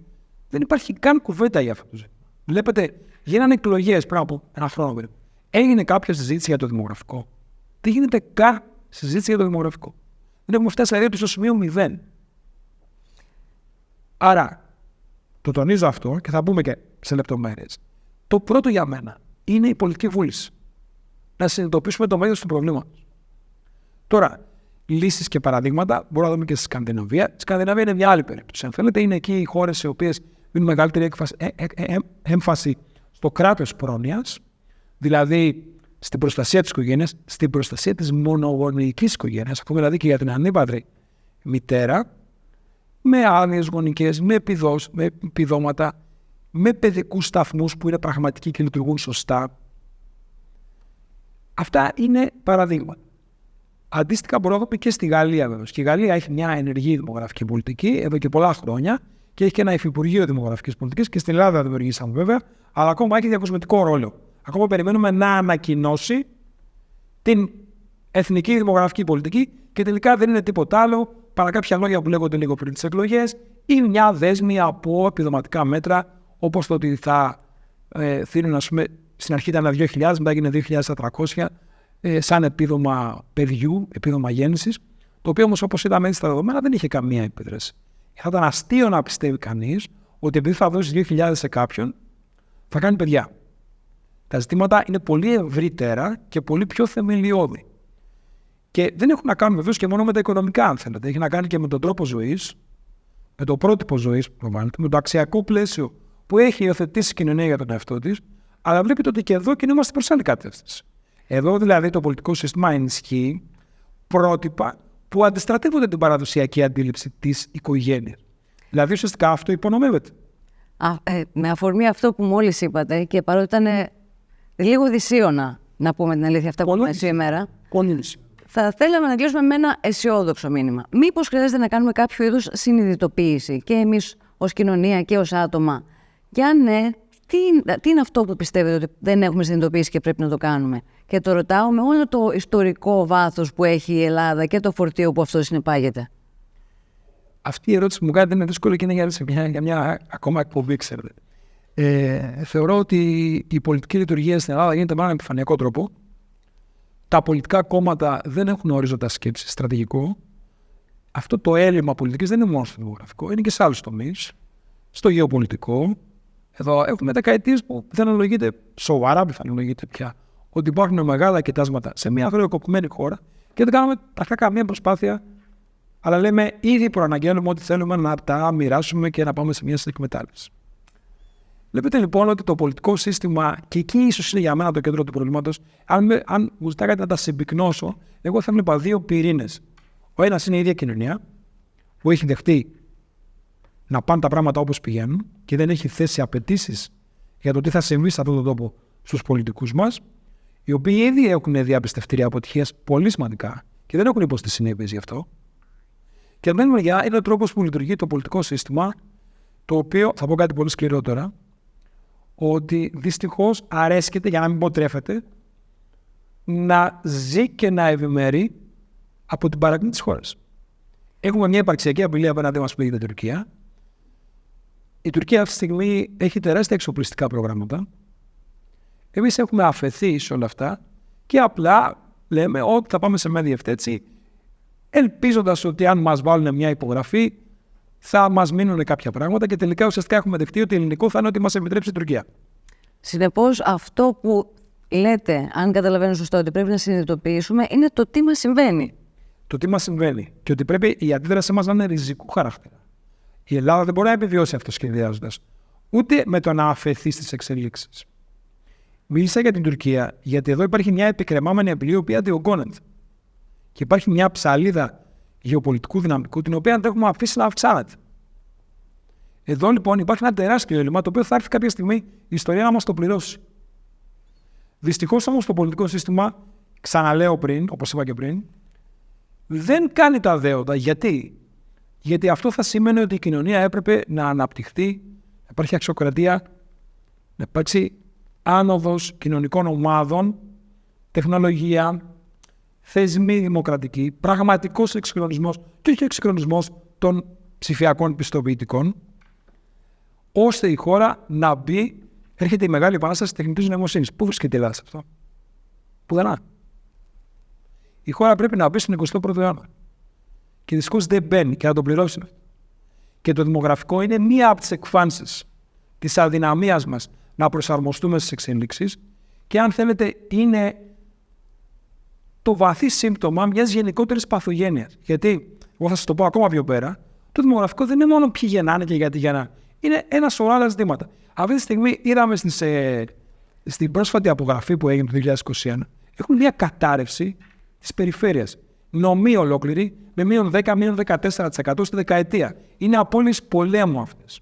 δεν υπάρχει καν κουβέντα για αυτό το ζήτημα. Βλέπετε, γίνανε εκλογές πριν από ένα χρόνο περίπου. Έγινε κάποια συζήτηση για το δημογραφικό. Δεν γίνεται καν συζήτηση για το δημογραφικό. Δεν έχουμε φτάσει δηλαδή στο σημείο 0. Άρα, το τονίζω αυτό και θα μπούμε και σε λεπτομέρειες. Το πρώτο για μένα είναι η πολιτική βούληση. Να συνειδητοποιήσουμε το μέγεθος του προβλήματος. Τώρα, λύσεις και παραδείγματα μπορούμε να δούμε και στη Σκανδιναβία. Η Σκανδιναβία είναι μια άλλη περίπτωση. Αν θέλετε, είναι εκεί οι χώρες οι οποίες δίνουν μεγαλύτερη έμφαση στο κράτος πρόνοιας, δηλαδή στην προστασία της οικογένειας, στην προστασία της μονογονεϊκής οικογένειας, ακόμη δηλαδή και για την ανήπαντρη μητέρα, με άνοιες γονικές, με επιδόματα, με παιδικούς σταθμούς που είναι πραγματικοί και λειτουργούν σωστά. Αυτά είναι παραδείγματα. Αντίστοιχα, μπορούμε να δούμε και στη Γαλλία, βέβαια. Και η Γαλλία έχει μια ενεργή δημογραφική πολιτική εδώ και πολλά χρόνια και έχει και ένα υφυπουργείο δημογραφικής πολιτικής. Και στην Ελλάδα δημιουργήσαμε, βέβαια, αλλά ακόμα έχει διακοσμητικό ρόλο. Ακόμα περιμένουμε να ανακοινώσει την εθνική δημογραφική πολιτική και τελικά δεν είναι τίποτα άλλο παρά κάποια λόγια που λέγονται λίγο πριν τις εκλογές ή μια δέσμη από επιδοματικά μέτρα, όπως το ότι θα θύνουν, ας πούμε, στην αρχή ήταν 2.000, μετά έγινε 2.400, σαν επίδομα παιδιού, επίδομα γέννησης, το οποίο όμως, όπως είδαμε στα δεδομένα, δεν είχε καμία επίδραση. Θα ήταν αστείο να πιστεύει κανείς ότι επειδή θα δώσει 2.000 σε κάποιον, θα κάνει παιδιά. Τα ζητήματα είναι πολύ ευρύτερα και πολύ πιο θεμελιώδη. Και δεν έχουν να κάνουν βεβαίως και μόνο με τα οικονομικά, αν θέλετε. Έχει να κάνει και με τον τρόπο ζωής, με το πρότυπο ζωής που προβάλλεται, με το αξιακό πλαίσιο που έχει υιοθετήσει η κοινωνία για τον εαυτό της, αλλά βλέπετε ότι και εδώ κινούμαστε προς άλλη κατεύθυνση. Εδώ δηλαδή το πολιτικό σύστημα ενισχύει πρότυπα που αντιστρατεύονται την παραδοσιακή αντίληψη της οικογένειας. Δηλαδή ουσιαστικά αυτό υπονομεύεται. Με αφορμή αυτό που μόλις είπατε, και παρότι ήταν λίγο δυσίωνα να πούμε την αλήθεια αυτά που είπαμε σήμερα, θα θέλαμε να κλείσουμε με ένα αισιόδοξο μήνυμα. Μήπως χρειάζεται να κάνουμε κάποιο είδους συνειδητοποίηση και εμείς ως κοινωνία και ως άτομα. Και αν ναι, τι είναι αυτό που πιστεύετε ότι δεν έχουμε συνειδητοποιήσει και πρέπει να το κάνουμε? Και το ρωτάω με όλο το ιστορικό βάθος που έχει η Ελλάδα και το φορτίο που αυτό συνεπάγεται. Αυτή η ερώτηση που μου κάνετε είναι δύσκολη και είναι για μια ακόμα εκπομπή, ξέρετε. Θεωρώ ότι η πολιτική λειτουργία στην Ελλάδα γίνεται με έναν επιφανειακό τρόπο. Τα πολιτικά κόμματα δεν έχουν ορίζοντα σκέψη στρατηγικό. Αυτό το έλλειμμα πολιτικής δεν είναι μόνο στο δημογραφικό, είναι και σε άλλους τομείς. Στο γεωπολιτικό. Εδώ έχουμε δεκαετίες που δεν αναλογείται σοβαρά, πιθανολογείται πια, ότι υπάρχουν μεγάλα κοιτάσματα σε μια χρεοκοπημένη χώρα και δεν κάνουμε τακτικά καμία προσπάθεια, αλλά λέμε ήδη προαναγγέλνουμε ότι θέλουμε να τα μοιράσουμε και να πάμε σε μια εκμετάλλευση. Βλέπετε λοιπόν ότι το πολιτικό σύστημα, και εκεί ίσως είναι για μένα το κέντρο του προβλήματος, αν μου ζητάγατε να τα συμπυκνώσω, εγώ θα έβλεπα δύο πυρήνες. Ο ένας είναι η ίδια κοινωνία, που έχει δεχτεί να πάνε τα πράγματα όπως πηγαίνουν και δεν έχει θέσει απαιτήσεις για το τι θα συμβεί σε αυτόν τον τόπο στους πολιτικούς μας, οι οποίοι ήδη έχουν διαπιστευτήρια αποτυχίας πολύ σημαντικά και δεν έχουν υποστεί συνέπειες γι' αυτό. Και από την μεριά είναι ο τρόπος που λειτουργεί το πολιτικό σύστημα, το οποίο, θα πω κάτι πολύ σκληρό τώρα, ότι δυστυχώς αρέσκεται, για να μην πω τρέφεται, να ζει και να ευημερεί από την παρακμή της χώρας. Έχουμε μια υπαρξιακή απειλή απέναντί μας που λέγεται Τουρκία. Η Τουρκία αυτή τη στιγμή έχει τεράστια εξοπλιστικά προγράμματα. Εμείς έχουμε αφαιθεί σε όλα αυτά και απλά λέμε ότι θα πάμε σε μια διευθέτηση, ελπίζοντας ότι αν μας βάλουν μια υπογραφή θα μας μείνουν κάποια πράγματα και τελικά ουσιαστικά έχουμε δεχτεί ότι ελληνικό θα είναι ότι μας επιτρέψει η Τουρκία. Συνεπώς, αυτό που λέτε, αν καταλαβαίνω σωστά, ότι πρέπει να συνειδητοποιήσουμε, είναι το τι μας συμβαίνει. Το τι μας συμβαίνει και ότι πρέπει η αντίδρασή μας να είναι ριζικού χαρακτήρα. Η Ελλάδα δεν μπορεί να επιβιώσει αυτό σχεδιάζοντας, ούτε με το να αφαιθεί στις εξελίξεις. Μίλησα για την Τουρκία, γιατί εδώ υπάρχει μια επικρεμάμενη απειλή, η οποία διωγγώνεται. Και υπάρχει μια ψαλίδα γεωπολιτικού δυναμικού, την οποία δεν έχουμε αφήσει να αυξάνεται. Εδώ λοιπόν υπάρχει ένα τεράστιο έλλειμμα, το οποίο θα έρθει κάποια στιγμή η ιστορία να μας το πληρώσει. Δυστυχώς όμως το πολιτικό σύστημα, ξαναλέω πριν, όπως είπα και πριν, δεν κάνει τα δέοντα. Γιατί? Γιατί αυτό θα σήμαινε ότι η κοινωνία έπρεπε να αναπτυχθεί, να υπάρχει αξιοκρατία, να υπάρξει άνοδος κοινωνικών ομάδων, τεχνολογία, θεσμοί δημοκρατικοί, πραγματικός εξυγχρονισμός και όχι εξυγχρονισμός των ψηφιακών πιστοποιητικών, ώστε η χώρα να μπει, έρχεται η μεγάλη επανάσταση τεχνητής νοημοσύνης. Πού βρίσκεται η Ελλάδα σε αυτό? Πουδενά. Η χώρα πρέπει να μπει στον 21ο αιώνα. Και δυστυχώς δεν μπαίνει και να το πληρώσει. Και το δημογραφικό είναι μία από τις εκφάνσεις της αδυναμίας μας να προσαρμοστούμε στις εξελίξεις και, αν θέλετε, είναι το βαθύ σύμπτωμα μιας γενικότερης παθογένειας. Γιατί, εγώ θα σας το πω ακόμα πιο πέρα, το δημογραφικό δεν είναι μόνο ποιοι γεννάνε και γιατί γεννάνε. Είναι ένα σωρό άλλα ζητήματα. Αυτή τη στιγμή είδαμε στην πρόσφατη απογραφή που έγινε το 2021, έχουμε μια κατάρρευση της περιφέρειας. Νομή ολόκληρη με μείον 10, μείον 14% στη δεκαετία. Είναι απώλειες πολέμου αυτές.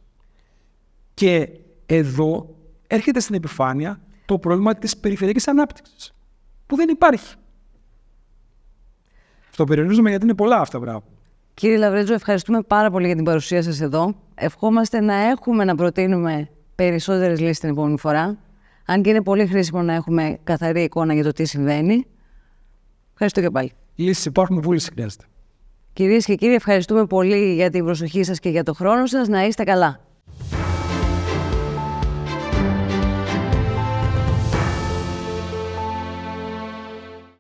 Και εδώ έρχεται στην επιφάνεια το πρόβλημα της περιφερειακής ανάπτυξης, που δεν υπάρχει. Αυτό περιορίζουμε γιατί είναι πολλά αυτά πράγματα. Κύριε Λαβρέτζο, ευχαριστούμε πάρα πολύ για την παρουσία σας εδώ. Ευχόμαστε να έχουμε να προτείνουμε περισσότερες λύσεις την επόμενη φορά. Αν και είναι πολύ χρήσιμο να έχουμε καθαρή εικόνα για το τι συμβαίνει. Ευχαριστώ και πάλι. Λύσεις υπάρχουν, βούληση χρειάζεται. Κυρίες και κύριοι, ευχαριστούμε πολύ για την προσοχή σας και για το χρόνο σας. Να είστε καλά.